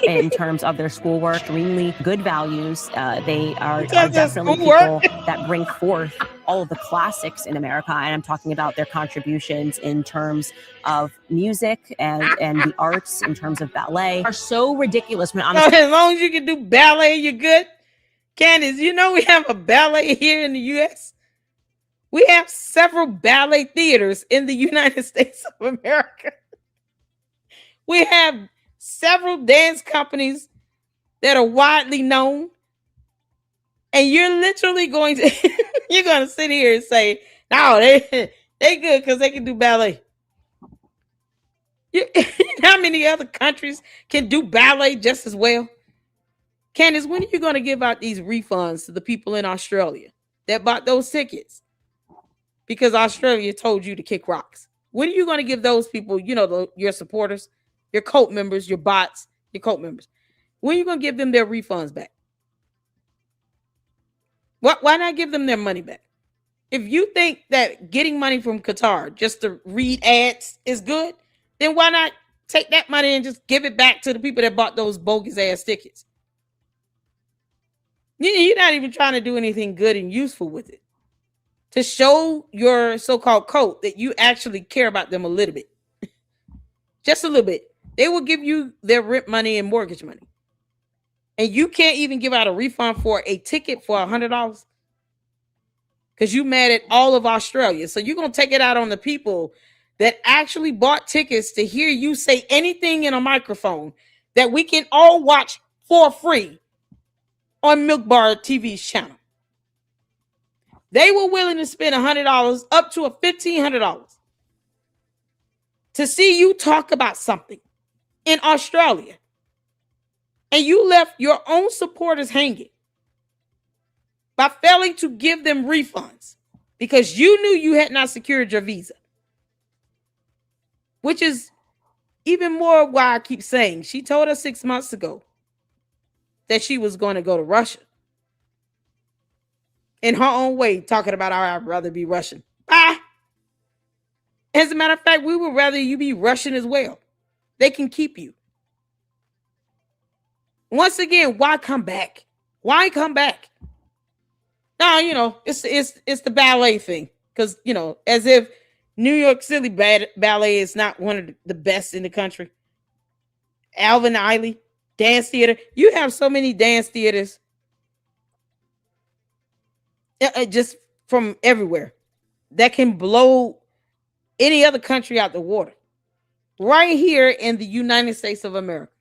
in terms of their schoolwork, extremely good values. They are definitely people that bring forth all of the classics in America. And I'm talking about their contributions in terms of music and the arts, in terms of ballet, are so ridiculous. When So as long as you can do ballet, you're good. Candace, we have a ballet here in the U.S. We have several ballet theaters in the United States of America. We have several dance companies that are widely known. And you're literally going to sit here and say, no, they good because they can do ballet. How many other countries can do ballet just as well? Candace, when are you going to give out these refunds to the people in Australia that bought those tickets? Because Australia told you to kick rocks. When are you going to give those people, your supporters, your cult members, your bots, your cult members? When are you going to give them their refunds back? Why not give them their money back? If you think that getting money from Qatar just to read ads is good, then why not take that money and just give it back to the people that bought those bogus ass tickets? You're not even trying to do anything good and useful with it, to show your so-called cult that you actually care about them a little bit. Just a little bit. They will give you their rent money and mortgage money. And you can't even give out a refund for a ticket for $100 because you mad at all of Australia. So you're going to take it out on the people that actually bought tickets to hear you say anything in a microphone that we can all watch for free on Milk Bar TV's channel. They were willing to spend $100 up to $1,500 to see you talk about something in Australia. And you left your own supporters hanging by failing to give them refunds because you knew you had not secured your visa. Which is even more why I keep saying she told us 6 months ago that she was going to go to Russia. In her own way, talking about, I'd rather be Russian. Bye. As a matter of fact, we would rather you be Russian as well. They can keep you. Once again, why come back? Why come back? Now, it's the ballet thing. Because, as if New York City ballet is not one of the best in the country. Alvin Ailey, dance theater. You have so many dance theaters just from everywhere that can blow any other country out the water. Right here in the United States of America.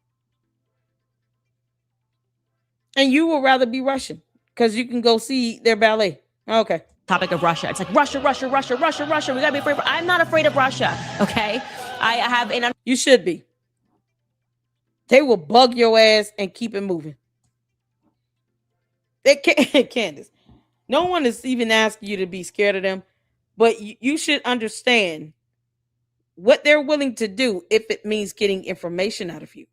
And you would rather be Russian because you can go see their ballet. Okay. Topic of Russia. It's like Russia. We gotta be afraid. I'm not afraid of Russia. Okay. I have you should be. They will bug your ass and keep it moving. They can't, Candace. No one is even asking you to be scared of them, but you should understand what they're willing to do if it means getting information out of you.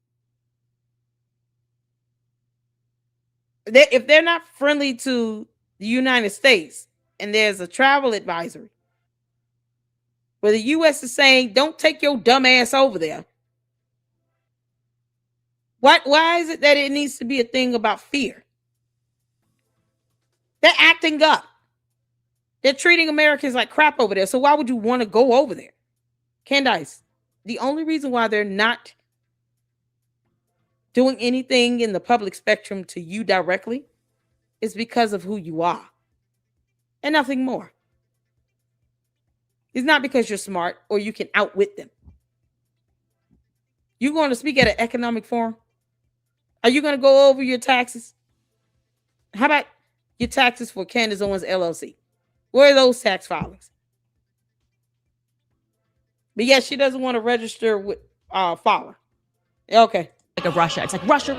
If they're not friendly to the United States and there's a travel advisory where the U.S. is saying, don't take your dumb ass over there. Why is it that it needs to be a thing about fear? They're acting up. They're treating Americans like crap over there. So why would you want to go over there? Candace, the only reason why they're not doing anything in the public spectrum to you directly is because of who you are and nothing more. It's not because you're smart or you can outwit them. You going to speak at an economic forum? Are you going to go over your taxes? How about your taxes for Candace Owens LLC? Where are those tax filings? But yes, she doesn't want to register with Fowler. Okay. Of Russia. It's like Russia. We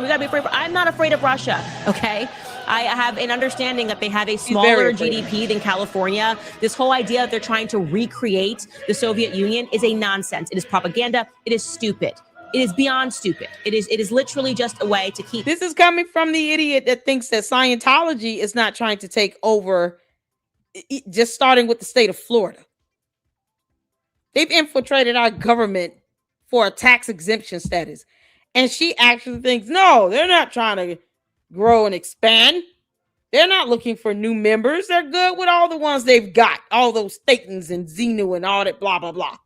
gotta be afraid. I'm not afraid of Russia. Okay. I have an understanding that they have a smaller GDP than California. This whole idea that they're trying to recreate the Soviet Union is a nonsense. It is propaganda. It is stupid. It is beyond stupid. It is literally just a way to keep. This is coming from the idiot that thinks that Scientology is not trying to take over, just starting with the state of Florida. They've infiltrated our government for a tax exemption status. And she actually thinks, no, they're not trying to grow and expand. They're not looking for new members. They're good with all the ones they've got. All those Statons and Xenu and all that blah, blah, blah.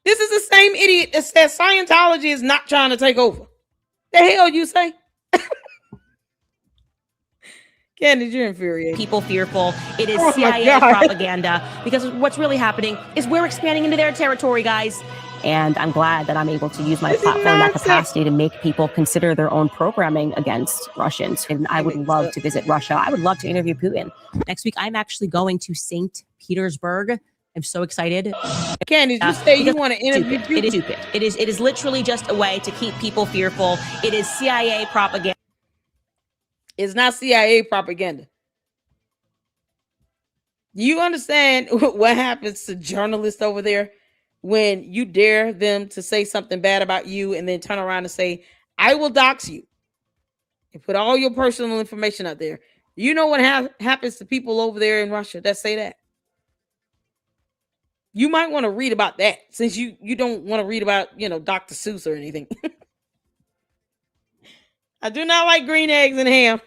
This is the same idiot that says Scientology is not trying to take over. The hell you say? Candace, you're infuriating. People fearful. It is CIA propaganda because what's really happening is we're expanding into their territory, guys. And I'm glad that I'm able to use my platform and that capacity to make people consider their own programming against Russians. And I would love to visit Russia. I would love to interview Putin. Next week, I'm actually going to St. Petersburg. I'm so excited. Candace, you say you want to interview Putin? It is stupid. It is literally just a way to keep people fearful. It is CIA propaganda. It's not CIA propaganda. Do you understand what happens to journalists over there when you dare them to say something bad about you and then turn around and say, I will dox you and put all your personal information out there? You know what happens to people over there in Russia that say that? You might want to read about that since you don't want to read about, Dr. Seuss or anything. I do not like green eggs and ham.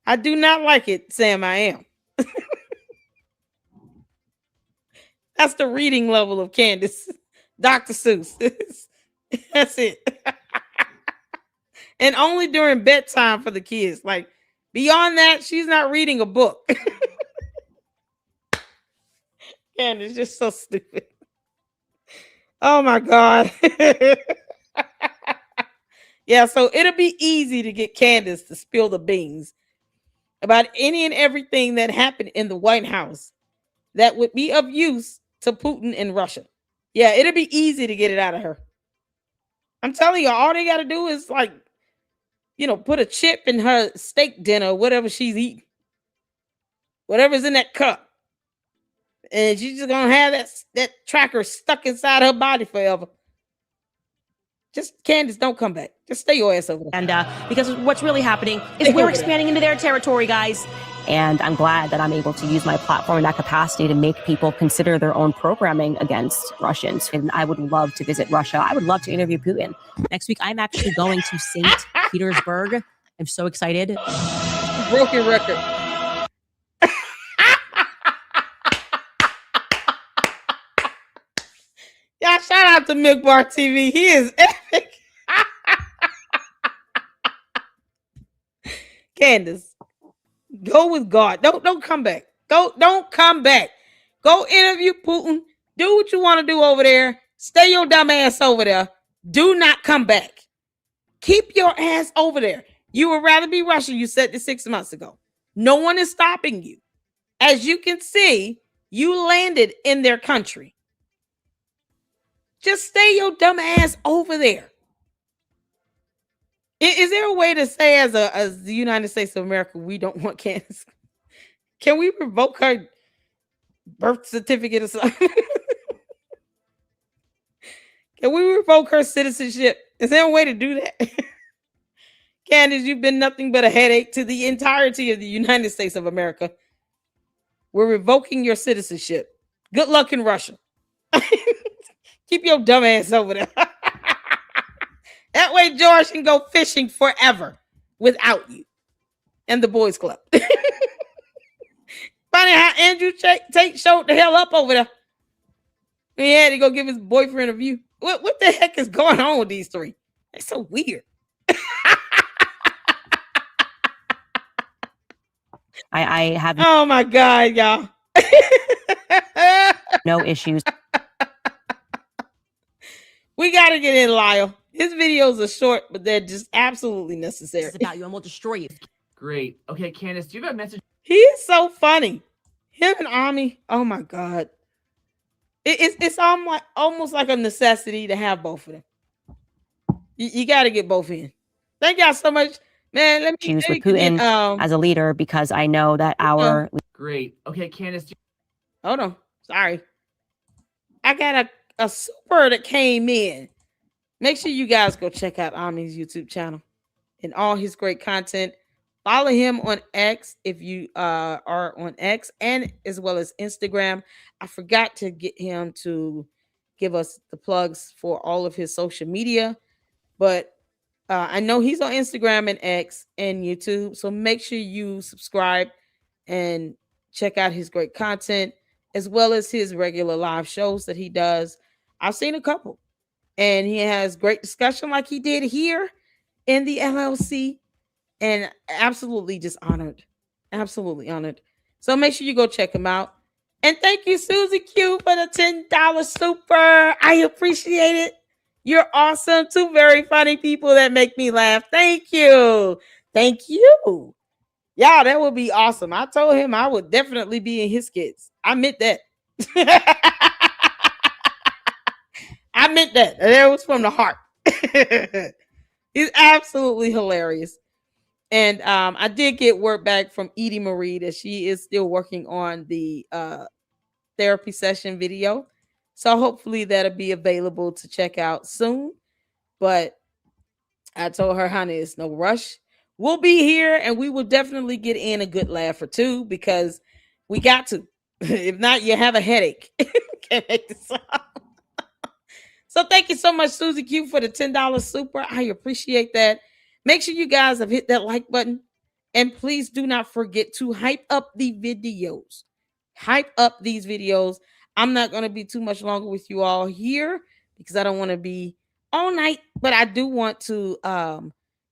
I do not like it, Sam. I am. That's the reading level of Candace. Dr. Seuss. That's it. And only during bedtime for the kids. Like, beyond that, she's not reading a book. Candace, just so stupid. Oh, my God. Yeah, so it'll be easy to get Candace to spill the beans about any and everything that happened in the White House that would be of use to Putin in Russia. Yeah, it'll be easy to get it out of her. I'm telling you, all they got to do is like, put a chip in her steak dinner, whatever she's eating, whatever's in that cup, and she's just gonna have that tracker stuck inside her body forever. Just Candace, don't come back. Just stay your ass over there. And because what's really happening is we're expanding into their territory, guys. And I'm glad that I'm able to use my platform in that capacity to make people consider their own programming against Russians. And I would love to visit Russia. I would love to interview Putin. Next week, I'm actually going to St. Petersburg. I'm so excited. Broken record. Yeah, shout out to Milk Bar TV. He is epic. Candace, go with God. Don't come back. Don't come back. Go interview Putin. Do what you want to do over there. Stay your dumb ass over there. Do not come back. Keep your ass over there. You would rather be Russian. You said this 6 months ago. No one is stopping you. As you can see, you landed in their country. Just stay your dumb ass over there. Is there a way to say as the United States of America, we don't want Candace? Can we revoke her birth certificate or something? Can we revoke her citizenship? Is there a way to do that? Candace, you've been nothing but a headache to the entirety of the United States of America. We're revoking your citizenship. Good luck in Russia. Keep your dumb ass over there. That way George can go fishing forever without you and the boys club. Funny how Andrew Tate showed the hell up over there. He had to go give his boyfriend a view. What the heck is going on with these three? They're so weird. I have Oh my God, y'all. no issues. We got to get in Lyle. His videos are short, but they're just absolutely necessary. It's about you and we'll destroy you. Great. Okay, Candace, do you have a message? He is so funny. Him and Ami. Oh my God. It's almost like a necessity to have both of them. You got to get both in. Thank y'all so much. Man, let me choose with Putin as a leader because I know that our... Great. Okay, Candace. Hold on. Sorry. I got a super that came in. Make sure you guys go check out Amin's YouTube channel and all his great content. Follow him on X if you are on X and as well as Instagram. I forgot to get him to give us the plugs for all of his social media, but I know he's on Instagram and X and YouTube. So make sure you subscribe and check out his great content as well as his regular live shows that he does. I've seen a couple. And he has great discussion like he did here in the LLC. And absolutely just honored. Absolutely honored. So make sure you go check him out. And thank you, Susie Q, for the $10 super. I appreciate it. You're awesome. Two very funny people that make me laugh. Thank you. Thank you. Y'all, that would be awesome. I told him I would definitely be in his skits. I meant that. I meant that. That was from the heart. He's absolutely hilarious. And I did get word back from Edie Marie that she is still working on the therapy session video. So hopefully that'll be available to check out soon. But I told her, honey, it's no rush. We'll be here and we will definitely get in a good laugh or two because we got to. If not, you have a headache. Can't make this up. So thank you so much, Susie Q, for the $10 super. I appreciate that. Make sure you guys have hit that like button. And please do not forget to hype up the videos. Hype up these videos. I'm not going to be too much longer with you all here because I don't want to be all night. But I do want to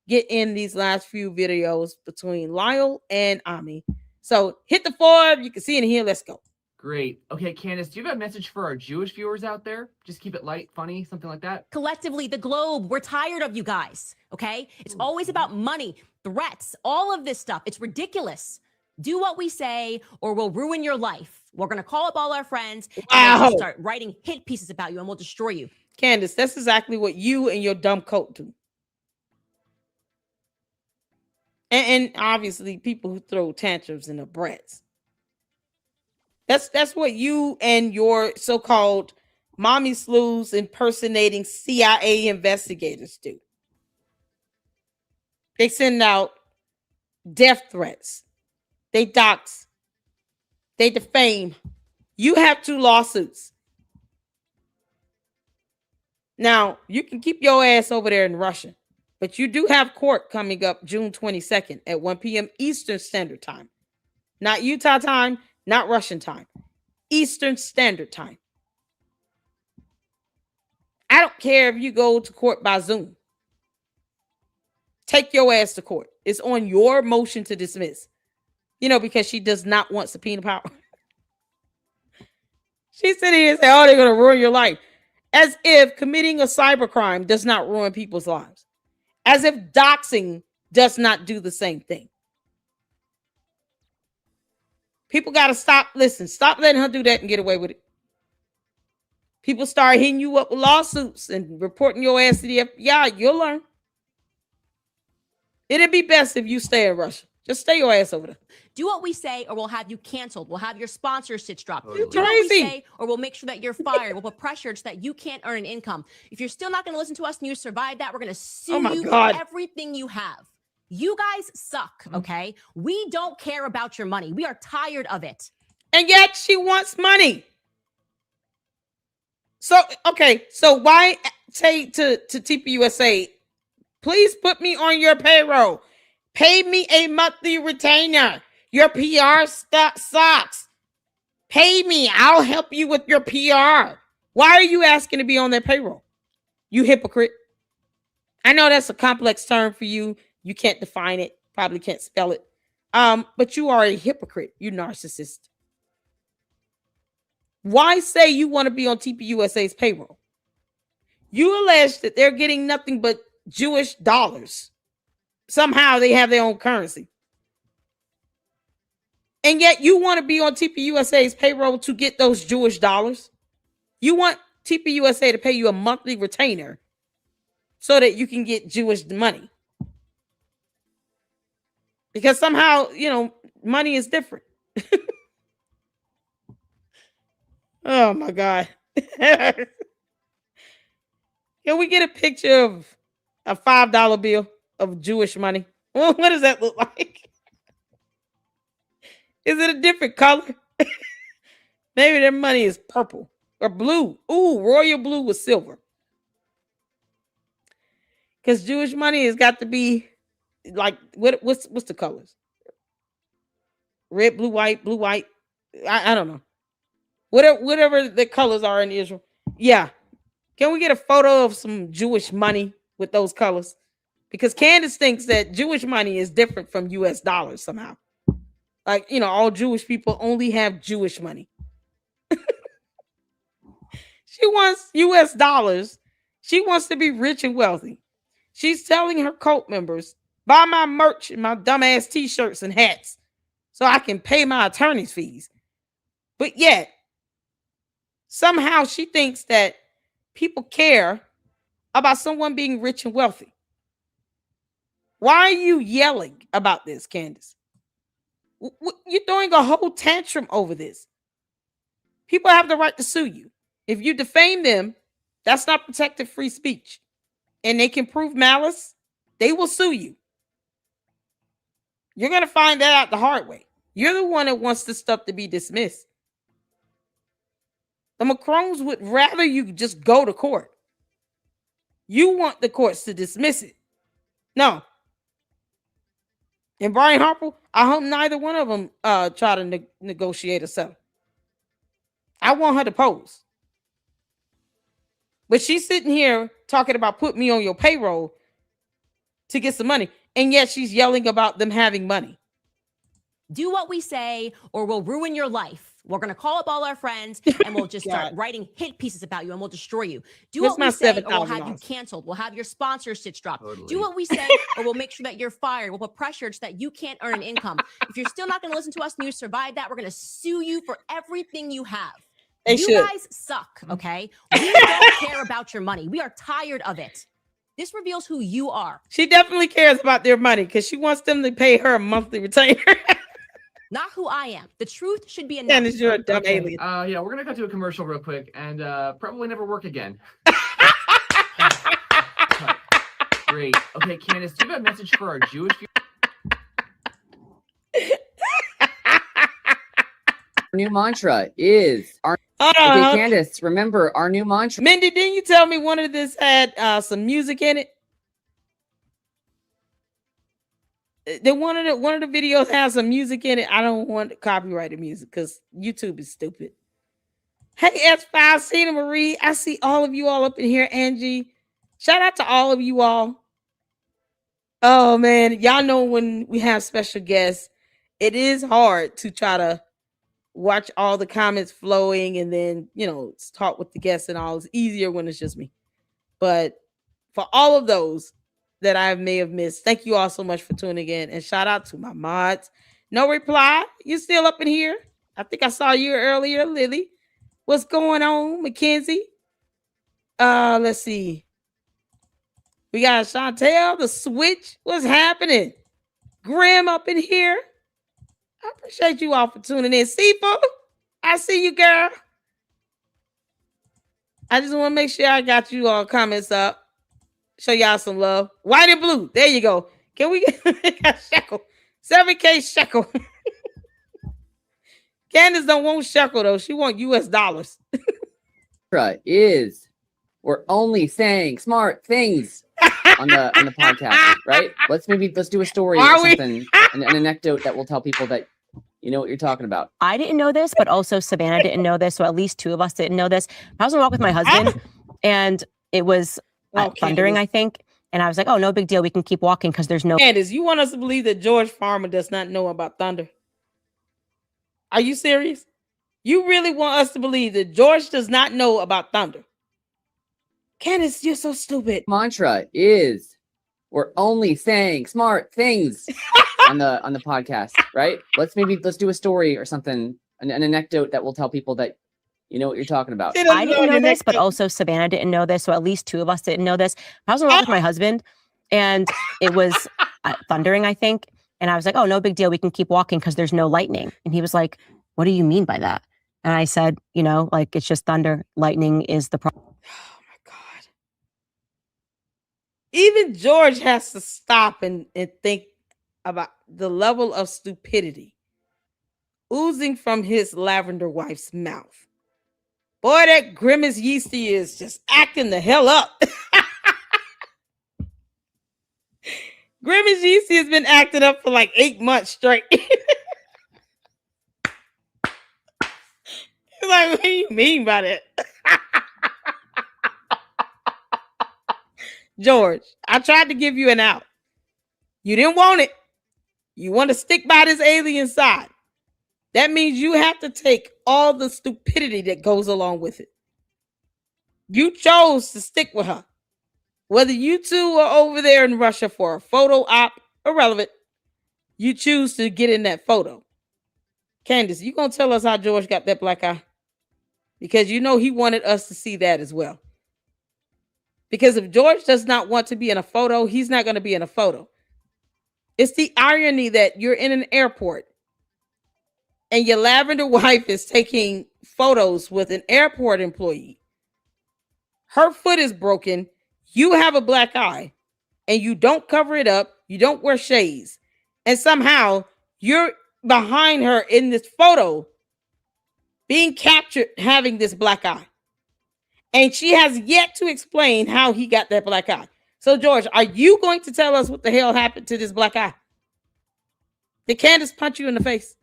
get in these last few videos between Lyle and Ami. So hit the 4. You can see in here. Let's go. Great. Okay, Candace, do you have a message for our Jewish viewers out there? Just keep it light, funny, something like that. Collectively, the globe, we're tired of you guys, okay? It's always about money, threats, all of this stuff. It's ridiculous. Do what we say or we'll ruin your life. We're going to call up all our friends and Wow. we'll just start writing hit pieces about you and we'll destroy you. Candace, that's exactly what you and your dumb coat do. And obviously people who throw tantrums in the brats. That's what you and your so-called mommy slews impersonating CIA investigators do. They send out death threats. They dox. They defame. You have 2 lawsuits. Now, you can keep your ass over there in Russia, but you do have court coming up June 22nd at 1 p.m. Eastern Standard Time. Not Utah time, not Russian time. Eastern Standard Time. I don't care if you go to court by Zoom. Take your ass to court. It's on your motion to dismiss. Because she does not want subpoena power. She said here and said, oh, they're going to ruin your life. As if committing a cybercrime does not ruin people's lives. As if doxing does not do the same thing. People got to stop. Listen, stop letting her do that and get away with it. People start hitting you up with lawsuits and reporting your ass to the FBI. You'll learn. It'd be best if you stay in Russia. Just stay your ass over there. Do what we say or we'll have you canceled. We'll have your sponsorships dropped. You're Do what we crazy. say or we'll make sure that you're fired. We'll put pressure so that you can't earn an income. If you're still not going to listen to us and you survive that, we're going to sue you for everything you have. You guys suck, okay? We don't care about your money. We are tired of it. And yet she wants money. So why say to TPUSA, please put me on your payroll. Pay me a monthly retainer. Your PR sucks. Pay me. I'll help you with your PR. Why are you asking to be on their payroll? You hypocrite. I know that's a complex term for you. You can't define it. Probably can't spell it. But you are a hypocrite. You narcissist. Why say you want to be on TPUSA's payroll? You allege that they're getting nothing but Jewish dollars. Somehow they have their own currency. And yet you want to be on TPUSA's payroll to get those Jewish dollars. You want TPUSA to pay you a monthly retainer so that you can get Jewish money. Because somehow, money is different. Oh my God. Can we get a picture of a $5 bill of Jewish money? What does that look like? Is it a different color? Maybe their money is purple or blue. Ooh, royal blue with silver. Because Jewish money has got to be like, what's the colors? Red, blue, white. I don't know. Whatever the colors are in Israel. Yeah. Can we get a photo of some Jewish money with those colors? Because Candace thinks that Jewish money is different from US dollars somehow. Like, all Jewish people only have Jewish money. She wants US dollars. She wants to be rich and wealthy. She's telling her cult members, buy my merch and my dumbass t-shirts and hats so I can pay my attorney's fees. But yet, somehow she thinks that people care about someone being rich and wealthy. Why are you yelling about this, Candace? You're throwing a whole tantrum over this. People have the right to sue you. If you defame them, that's not protected free speech. And they can prove malice, they will sue you. You're going to find that out the hard way. You're the one that wants this stuff to be dismissed. The Macrons would rather you just go to court. You want the courts to dismiss it. No. And Brian Harper, I hope neither one of them try to negotiate a settle. I want her to pose. But she's sitting here talking about put me on your payroll to get some money. And yet she's yelling about them having money. Do what we say or we'll ruin your life. We're going to call up all our friends and we'll just start writing hit pieces about you and we'll destroy you. Do Where's what we my say or we'll have you $7,000? canceled. We'll have your sponsorships dropped. Totally. Do what we say or we'll make sure that you're fired. We'll put pressure so that you can't earn an income. If you're still not going to listen to us and you survive that, we're going to sue you for everything you have. You guys suck, okay? We don't care about your money. We are tired of it. This reveals who you are. She definitely cares about their money because she wants them to pay her a monthly retainer. Not who I am. The truth should be enough. Candace, you're a dumb alien. Yeah, we're gonna cut to a commercial real quick and probably never work again. Great. Okay, Candace, do you have a message for our Jewish viewers? Our new mantra is our. Okay, Candace, remember our new mantra. Mindy, didn't you tell me one of this had some music in it? One of the videos has some music in it. I don't want copyrighted music because YouTube is stupid. Hey, S5, Cena Marie, I see all of you all up in here. Angie, shout out to all of you all. Oh man, y'all know when we have special guests, it is hard to try to watch all the comments flowing and then talk with the guests and all. It's easier when it's just me. But for all of those that I may have missed, thank you all so much for tuning in, and shout out to my mods. No reply, you still up in here? I think I saw you earlier, Lily. What's going on, Mackenzie? Let's see. We got Chantel, the switch. What's happening? Grim up in here. I appreciate you all for tuning in. Sifa, I see you, girl. I just want to make sure I got you all comments up. Show y'all some love. White and blue. There you go. Can we get shekel? 7K shekel. Candace don't want shekel though. She want US dollars. Is we're only saying smart things on the podcast, right? Let's do a story or something, an anecdote that will tell people that you know what you're talking about. I didn't know this, but also Savannah didn't know this. So at least two of us didn't know this. I was on a walk with my husband and it was thundering, I think. And I was like, oh, no big deal. We can keep walking because there's no. Candace, you want us to believe that George Farmer does not know about thunder? Are you serious? You really want us to believe that George does not know about thunder? Candace, you're so stupid. Mantra is we're only saying smart things on the podcast, right? Let's do a story or something, an anecdote that will tell people that you know what you're talking about. I didn't know this, but also Savannah didn't know this. So at least two of us didn't know this. I was on a walk with my husband and it was thundering, I think. And I was like, oh, no big deal. We can keep walking because there's no lightning. And he was like, what do you mean by that? And I said, like it's just thunder. Lightning is the problem. Oh my God. Even George has to stop and think about the level of stupidity oozing from his lavender wife's mouth. Boy, that Grimace Yeasty is just acting the hell up. Grimace Yeasty has been acting up for like 8 months straight. He's like, what do you mean by that? George, I tried to give you an out. You didn't want it. You want to stick by this alien side. That means you have to take all the stupidity that goes along with it. You chose to stick with her. Whether you two are over there in Russia for a photo op, irrelevant. You choose to get in that photo. Candace, you gonna tell us how George got that black eye? Because you know he wanted us to see that as well. Because if George does not want to be in a photo, he's not going to be in a photo. It's the irony that you're in an airport and your lavender wife is taking photos with an airport employee. Her foot is broken. You have a black eye and you don't cover it up. You don't wear shades. And somehow you're behind her in this photo being captured having this black eye. And she has yet to explain how he got that black eye. So, George, are you going to tell us what the hell happened to this black eye? Did Candace punch you in the face?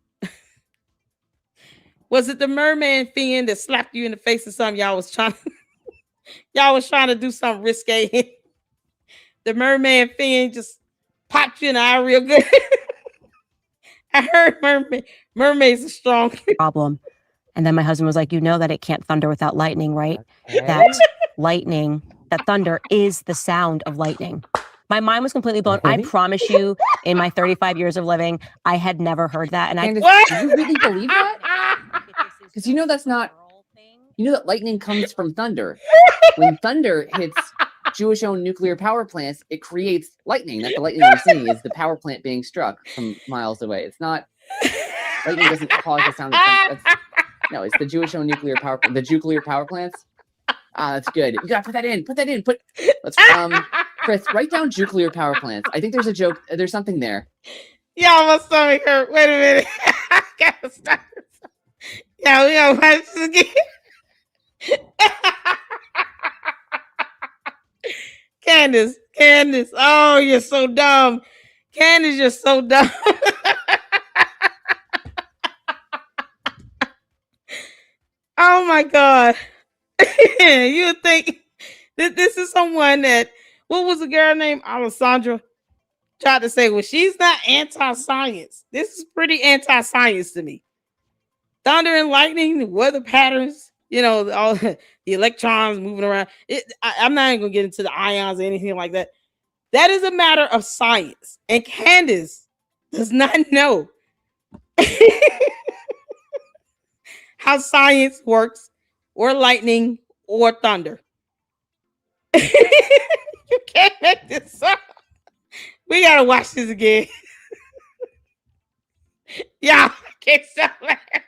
Was it the merman fiend that slapped you in the face or something? Y'all was trying to do something risque. The merman fiend just popped you in the eye real good. I heard mermaids are strong. Problem. And then my husband was like, you know that it can't thunder without lightning, right? That thunder is the sound of lightning. My mind was completely blown. I promise you, in my 35 years of living, I had never heard that. And Candace, do you really believe that? Because you know that's not. You know that lightning comes from thunder. When thunder hits Jewish-owned nuclear power plants, it creates lightning. That's the lightning you're seeing is the power plant being struck from miles away. It's not. Lightning doesn't cause the sound of thunder. No, it's the Jewish-owned nuclear power. The nuclear power plants. Ah, that's good. You gotta put that in. Put that in. Let's Chris, write down nuclear power plants. I think there's a joke. There's something there. Y'all, my stomach hurt. Wait a minute. I gotta stop. Yeah, we gotta watch this again. Candace. Oh, you're so dumb. Candace, you're so dumb. Oh my God. You would think this is someone that, what was the girl named Alessandra? Tried to say, well, she's not anti-science. This is pretty anti-science to me. Thunder and lightning, the weather patterns, all the electrons moving around. I'm not even going to get into the ions or anything like that. That is a matter of science. And Candace does not know how science works, or lightning, or thunder. You can't make this up. We gotta watch this again. Yeah, I can't stop laughing.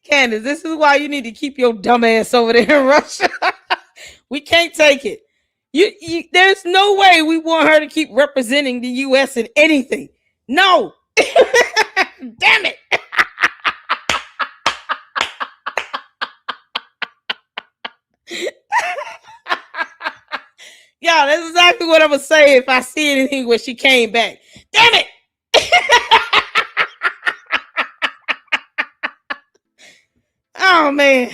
Candace, this is why you need to keep your dumb ass over there in Russia. We can't take it. There's no way we want her to keep representing the U.S. in anything. No. Damn it. Yeah, that's exactly what I would say if I see anything where she came back. Damn it. Oh, man.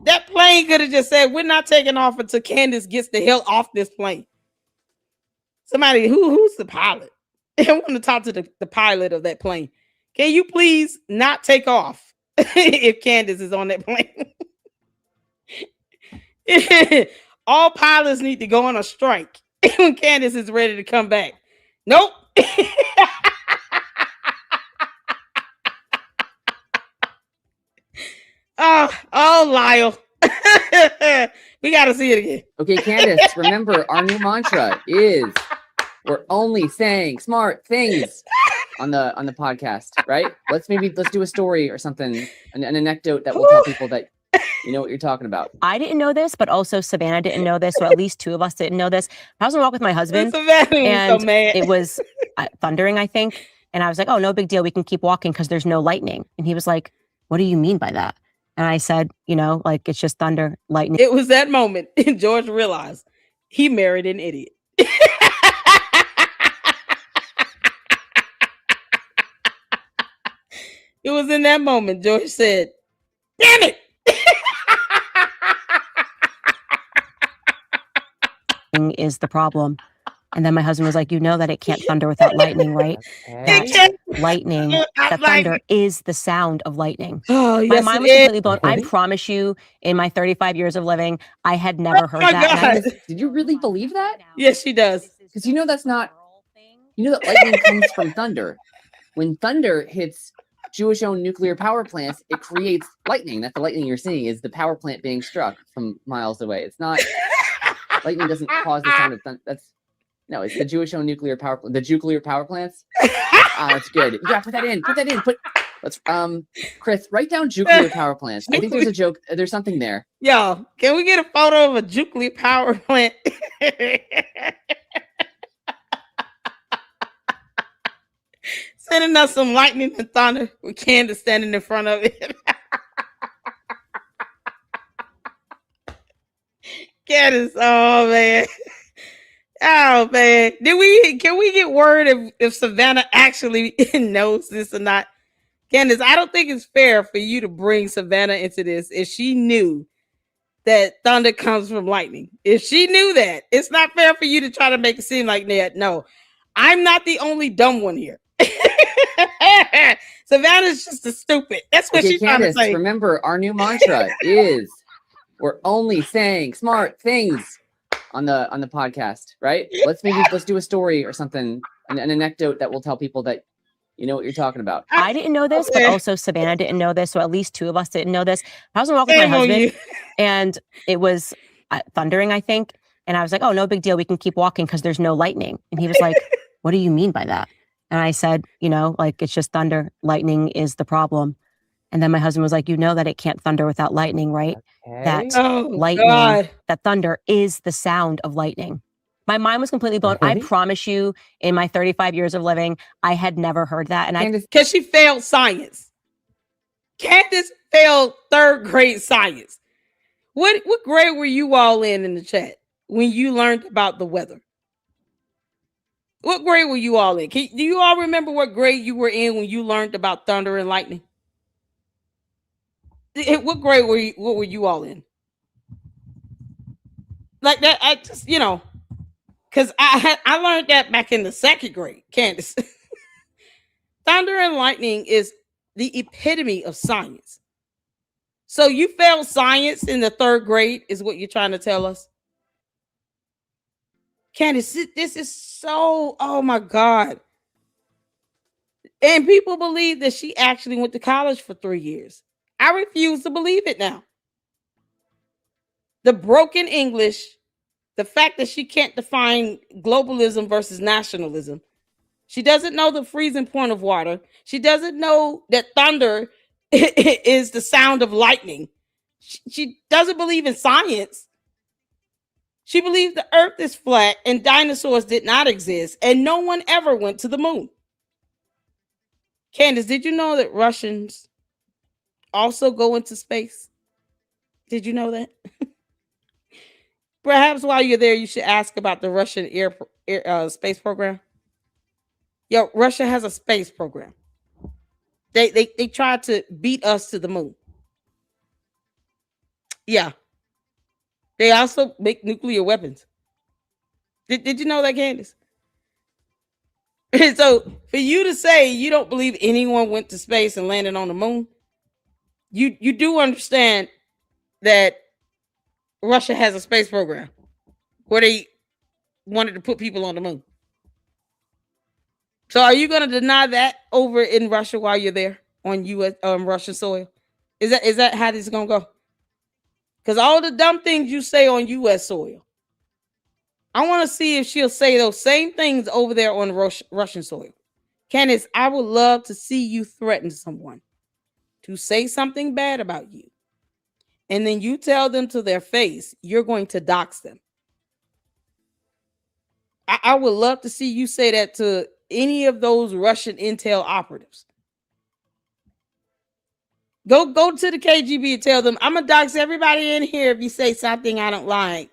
That plane could have just said, we're not taking off until Candace gets the hell off this plane. Somebody, who's the pilot? I want to talk to the pilot of that plane. Can you please not take off if Candace is on that plane? All pilots need to go on a strike when Candace is ready to come back. Nope. Oh, Lyle. We got to see it again. Okay, Candace, remember our new mantra is we're only saying smart things on the podcast, right? Let's do a story or something, an anecdote that will tell people that you know what you're talking about. I didn't know this, but also Savannah didn't know this, so at least two of us didn't know this. I was on a walk with my husband, and it was thundering, I think. And I was like, oh, no big deal. We can keep walking because there's no lightning. And he was like, what do you mean by that? And I said, like it's just thunder, lightning. It was that moment George realized he married an idiot. It was in that moment George said, damn it. Is the problem. And then my husband was like, you know that it can't thunder without lightning, right? That thunder is the sound of lightning. Oh, yes, my mind was completely blown. I promise you, in my 35 years of living, I had never heard that. Did you really believe that? Yes, she does. Because that's not. You know that lightning comes from thunder. When thunder hits Jewish-owned nuclear power plants, it creates lightning. That's the lightning you're seeing is the power plant being struck from miles away. It's not. Lightning doesn't cause the sound of thunder. No, it's the Jewish-owned nuclear power. The nuclear power plants. Ah, that's good. You gotta put that in. Let's Chris, write down nuclear power plants. I think there's a joke. There's something there. Yo, can we get a photo of a nuclear power plant? Sending us some lightning and thunder with Candace standing in front of it. Candace, oh man. Oh man. Can we get word if Savannah actually knows this or not? Candace, I don't think it's fair for you to bring Savannah into this if she knew that thunder comes from lightning. If she knew that, it's not fair for you to try to make it seem like that. No, I'm not the only dumb one here. Savannah's just a stupid. That's what she's trying to Candace, say. remember our new mantra is we're only saying smart things on the podcast, right? Let's do a story or something, an anecdote that will tell people that you know what you're talking about. I didn't know this, but also Savannah didn't know this. So at least two of us didn't know this. I was walking with my husband and it was thundering, I think. And I was like, oh, no big deal. We can keep walking because there's no lightning. And he was like, what do you mean by that? And I said, you know, like it's just thunder. Lightning is the problem. And then my husband was like, you know that it can't thunder without lightning, right? Okay. That lightning, that thunder is the sound of lightning. My mind was completely blown. Really? I promise you, in my 35 years of living, I had never heard that. And because she failed science. Candace failed 3rd grade science. What grade were you all in the chat when you learned about the weather? What grade were you all in? Do you all remember what grade you were in when you learned about thunder and lightning? What grade what were you all in? Like that, I just, you know, because I learned that back in the 2nd grade, Candace. Thunder and lightning is the epitome of science. So you failed science in the 3rd grade is what you're trying to tell us? Candace, this is so, oh my God. And people believe that she actually went to college for 3 years. I refuse to believe it now. The broken English, the fact that she can't define globalism versus nationalism. She doesn't know the freezing point of water. She doesn't know that thunder is the sound of lightning. She doesn't believe in science. She believes the earth is flat and dinosaurs did not exist and no one ever went to the moon. Candace, did you know that Russians also go into space? Did you know that? Perhaps while you're there, you should ask about the Russian space program. Yo, Russia has a space program. They tried to beat us to the moon. Yeah. They also make nuclear weapons. Did you know that, Candace? So for you to say you don't believe anyone went to space and landed on the moon, you do understand that Russia has a space program where they wanted to put people on the moon. So are you going to deny that over in Russia while you're there on U.S. Russian soil? Is that how this is going to go? Because all the dumb things you say on U.S. soil, I want to see if she'll say those same things over there on Russian soil. Candace, I would love to see you threaten someone to say something bad about you. And then you tell them to their face, you're going to dox them. I would love to see you say that to any of those Russian intel operatives. Go to the KGB and tell them, I'm going to dox everybody in here if you say something I don't like.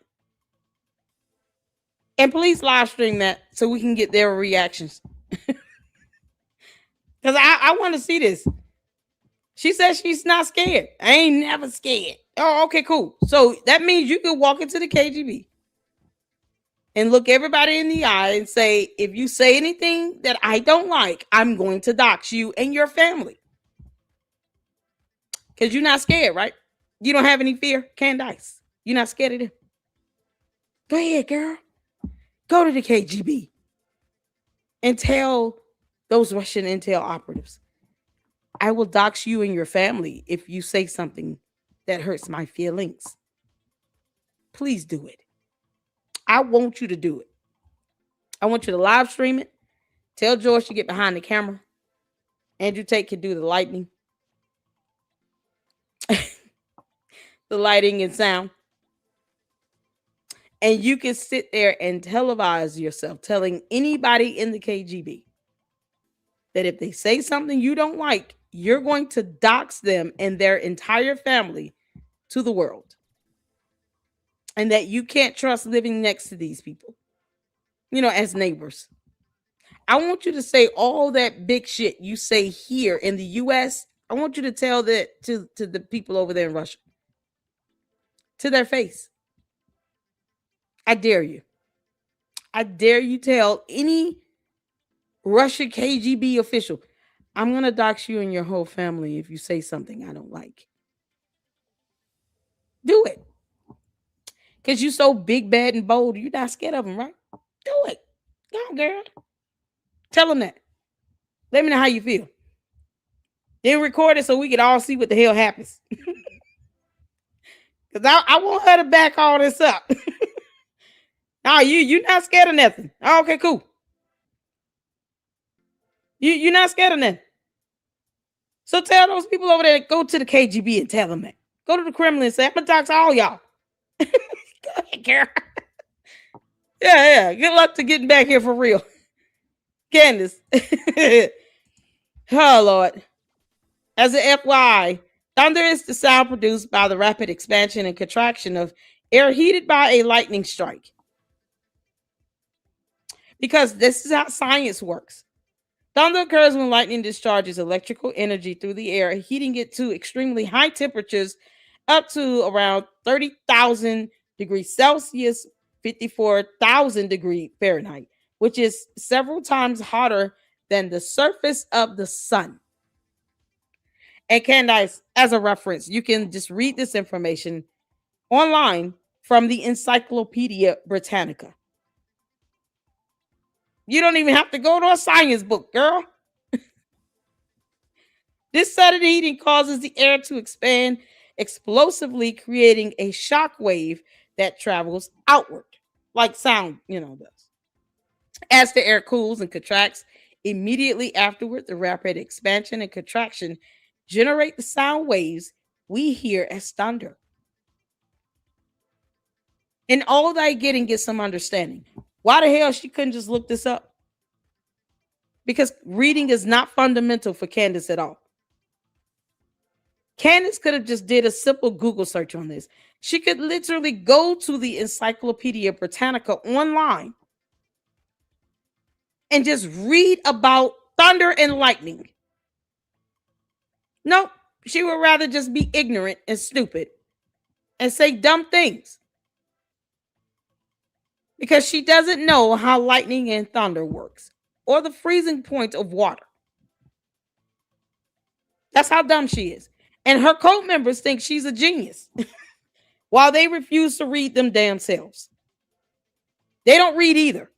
And please live stream that so we can get their reactions. Because I want to see this. She says she's not scared. I ain't never scared. Oh, okay, cool. So that means you can walk into the KGB and look everybody in the eye and say, if you say anything that I don't like, I'm going to dox you and your family. Because you're not scared, right? You don't have any fear, Candace. You're not scared of them. Go ahead, girl. Go to the KGB and tell those Russian intel operatives, I will dox you and your family if you say something that hurts my feelings. Please do it. I want you to do it. I want you to live stream it. Tell George to get behind the camera. Andrew Tate can do the lightning. The lighting and sound. And you can sit there and televise yourself telling anybody in the KGB that if they say something you don't like, you're going to dox them and their entire family to the world. And that you can't trust living next to these people, you know, as neighbors. I want you to say all that big shit you say here in the US. I want you to tell that to the people over there in Russia. To their face. I dare you. I dare you tell any Russian KGB official. I'm going to dox you and your whole family if you say something I don't like. Do it. Because you so big, bad, and bold. You're not scared of them, right? Do it. Go on, girl. Tell them that. Let me know how you feel. Then record it so we can all see what the hell happens. Because I want her to back all this up. No, you're not scared of nothing. Oh, okay, cool. You're not scared of nothing. So tell those people over there, go to the KGB and tell them that. Go to the Kremlin and say, I'm going to dox all y'all. Go ahead, girl. Yeah. Good luck to getting back here for real. Candace. Oh, Lord. As an FYI, thunder is the sound produced by the rapid expansion and contraction of air heated by a lightning strike. Because this is how science works. Thunder occurs when lightning discharges electrical energy through the air, heating it to extremely high temperatures up to around 30,000 degrees Celsius, 54,000 degrees Fahrenheit, which is several times hotter than the surface of the sun. And Candace, as a reference, you can just read this information online from the Encyclopedia Britannica. You don't even have to go to a science book, girl. This sudden heating causes the air to expand explosively, creating a shock wave that travels outward, like sound, does. As the air cools and contracts, immediately afterward, the rapid expansion and contraction generate the sound waves we hear as thunder. And all that I get and get some understanding. Why the hell she couldn't just look this up? Because reading is not fundamental for Candace at all. Candace could have just did a simple Google search on this. She could literally go to the Encyclopedia Britannica online and just read about thunder and lightning. Nope, she would rather just be ignorant and stupid and say dumb things. Because she doesn't know how lightning and thunder works or the freezing point of water. That's how dumb she is. And her cult members think she's a genius while they refuse to read them damn selves. They don't read either.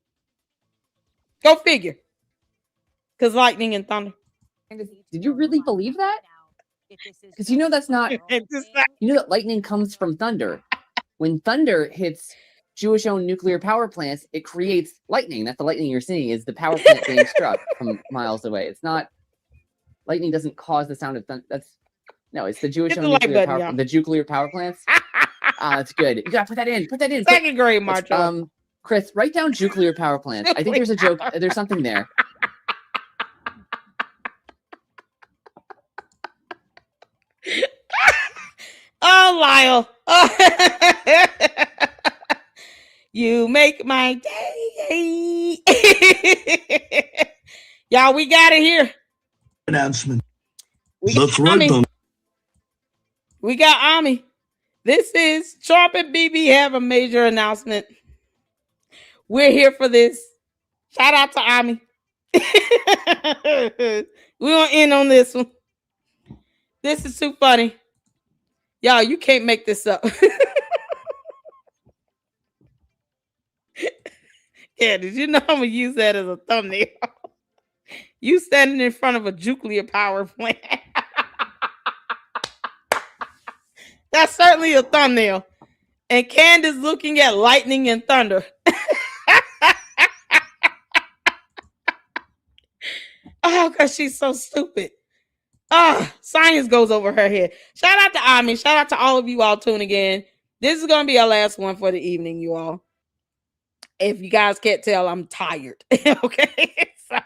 Go figure. Because lightning and thunder. Did you really believe that? Because you know that's not. You know that lightning comes from thunder. When thunder hits Jewish-owned nuclear power plants, it creates lightning. That's the lightning you're seeing is the power plant being struck from miles away. It's not. Lightning doesn't cause the sound of thunder. It's the Jewish-owned nuclear power. The nuclear power plants. That's good. You gotta put that in. Put that in. Second grade, Marcho. Chris, write down nuclear power plants. I think there's a joke. There's something there. Oh, Lyle. You make my day. Y'all, we got it here. Announcement. That's right. We got Ami. This is Trump and BB have a major announcement. We're here for this. Shout out to Ami. We're going to end on this one. This is too funny. Y'all, you can't make this up. Yeah, did you know I'm going to use that as a thumbnail? You standing in front of a nuclear power plant. That's certainly a thumbnail. And Candace looking at lightning and thunder. Oh, because she's so stupid. Science goes over her head. Shout out to Ami. Shout out to all of you all tuning in. This is going to be our last one for the evening, you all. If you guys can't tell, I'm tired. Okay. So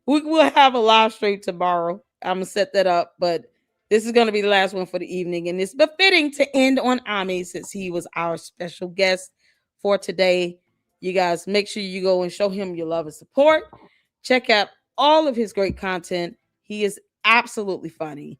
we will have a live stream tomorrow. I'm going to set that up, but this is going to be the last one for the evening. And it's befitting to end on Ami since he was our special guest for today. You guys make sure you go and show him your love and support. Check out all of his great content. He is absolutely funny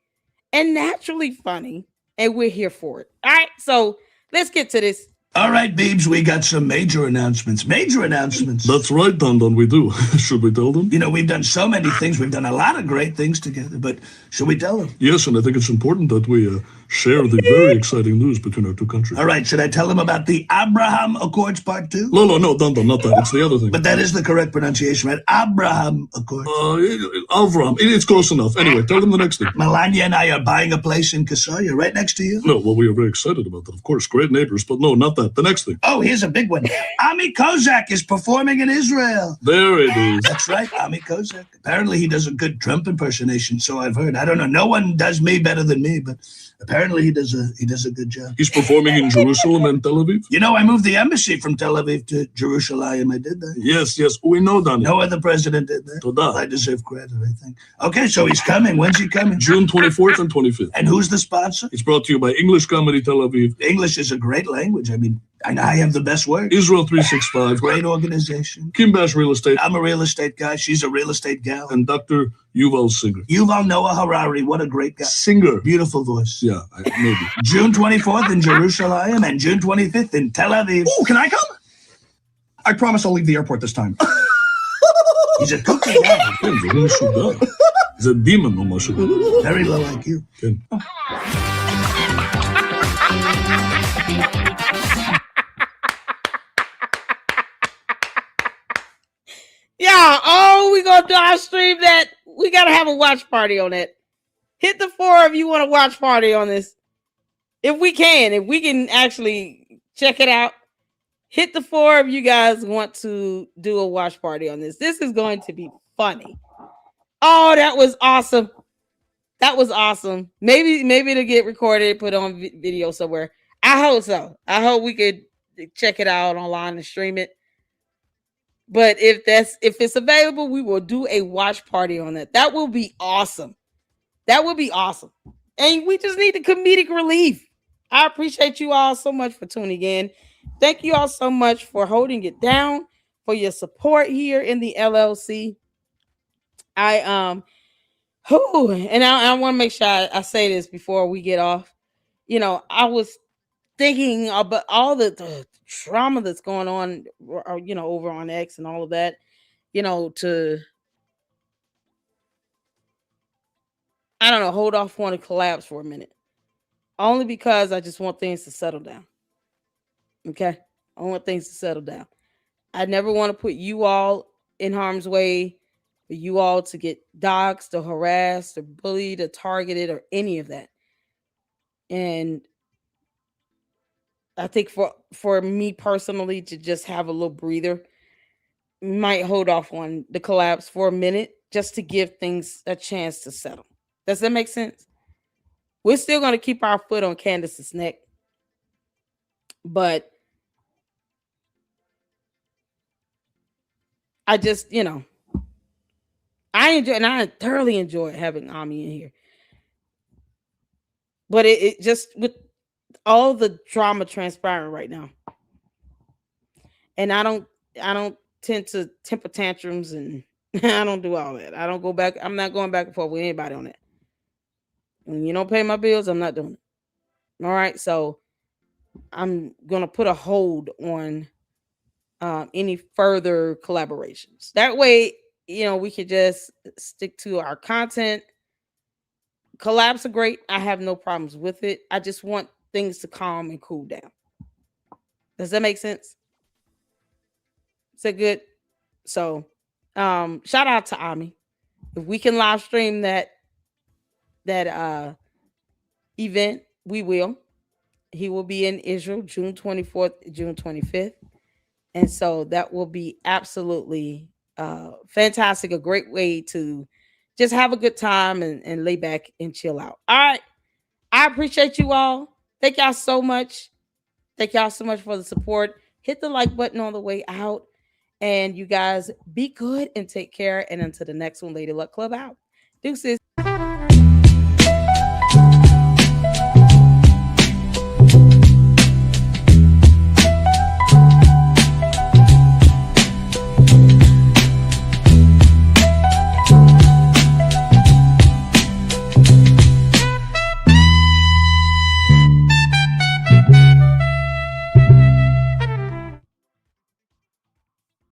and naturally funny, and we're here for it. All right, so let's get to this. All right, Beebs, we got some major announcements. Major announcements. That's right, Don, we do. Should we tell them? You know, we've done so many things. We've done a lot of great things together, but should we tell them? Yes, and I think it's important that we share the very exciting news between our two countries. All right, should I tell them about the Abraham Accords Part 2? No, Don, not that. It's the other thing. But that is the correct pronunciation, right? Abraham Accords. Avram. It's close enough. Anyway, tell them the next thing. Melania and I are buying a place in Kasalia, right next to you. No, well, we are very excited about that, of course. Great neighbors, but no, not that. The next thing. Oh, here's a big one. Ami Kozak is performing in Israel. There it is. That's right, Ami Kozak. Apparently he does a good Trump impersonation, so I've heard. I don't know. No one does me better than me, but apparently he does a good job. He's performing in Jerusalem and Tel Aviv? You know, I moved the embassy from Tel Aviv to Jerusalem. I did that. Yes, we know, Donnie. No other president did that. Toda. I deserve credit, I think. Okay, so he's coming. When's he coming? June 24th and 25th. And who's the sponsor? It's brought to you by English Comedy Tel Aviv. English is a great language. I mean, I have the best word. Israel 365. Great organization. Kim Bash Real Estate. I'm a real estate guy. She's a real estate gal. And Dr. Yuval Singer. Yuval Noah Harari. What a great guy. Singer. Beautiful voice. Yeah, maybe. June 24th in Jerusalem and June 25th in Tel Aviv. Oh, can I come? I promise I'll leave the airport this time. He's a cookie guy. He's a demon, almost. Very low IQ. Ken. Yeah, we gonna live stream that. We gotta have a watch party on it. Hit the 4 if you want to watch party on this. If we can actually check it out. Hit the 4 if you guys want to do a watch party on this. This is going to be funny. Oh, that was awesome. That was awesome. Maybe it'll get recorded, put on video somewhere. I hope so. I hope we could check it out online and stream it. But if it's available, we will do a watch party on that. That will be awesome. That would be awesome. And we just need the comedic relief. I appreciate you all so much for tuning in. Thank you all so much for holding it down, for your support here in the LLC. I want to make sure I say this before we get off. You know, I was thinking about all the trauma that's going on, you know, over on X and all of that, you know, I don't know, hold off on a collapse for a minute. Only because I just want things to settle down. Okay? I want things to settle down. I never want to put you all in harm's way, for you all to get doxxed or harassed or bullied or targeted or any of that. And I think for me personally to just have a little breather, might hold off on the collapse for a minute just to give things a chance to settle. Does that make sense? We're still going to keep our foot on Candace's neck. But I just, you know, I thoroughly enjoy having Ami in here. But it just, with all the drama transpiring right now, and I don't tend to temper tantrums, and I don't do all that. I don't go back. I'm not going back and forth with anybody on that. When you don't pay my bills, I'm not doing it. All right. So I'm going to put a hold on any further collaborations. That way, you know, we could just stick to our content. Collabs are great. I have no problems with it. I just want things to calm and cool down. Does that make sense? Is that good? So shout out to Ami. If we can live stream that event, we will. He will be in Israel June 24th, June 25th. And so that will be absolutely fantastic. A great way to just have a good time and lay back and chill out. All right. I appreciate you all. Thank y'all so much. Thank y'all so much for the support. Hit the like button on the way out. And you guys be good and take care. And until the next one, Lady Luck Club out. Deuces.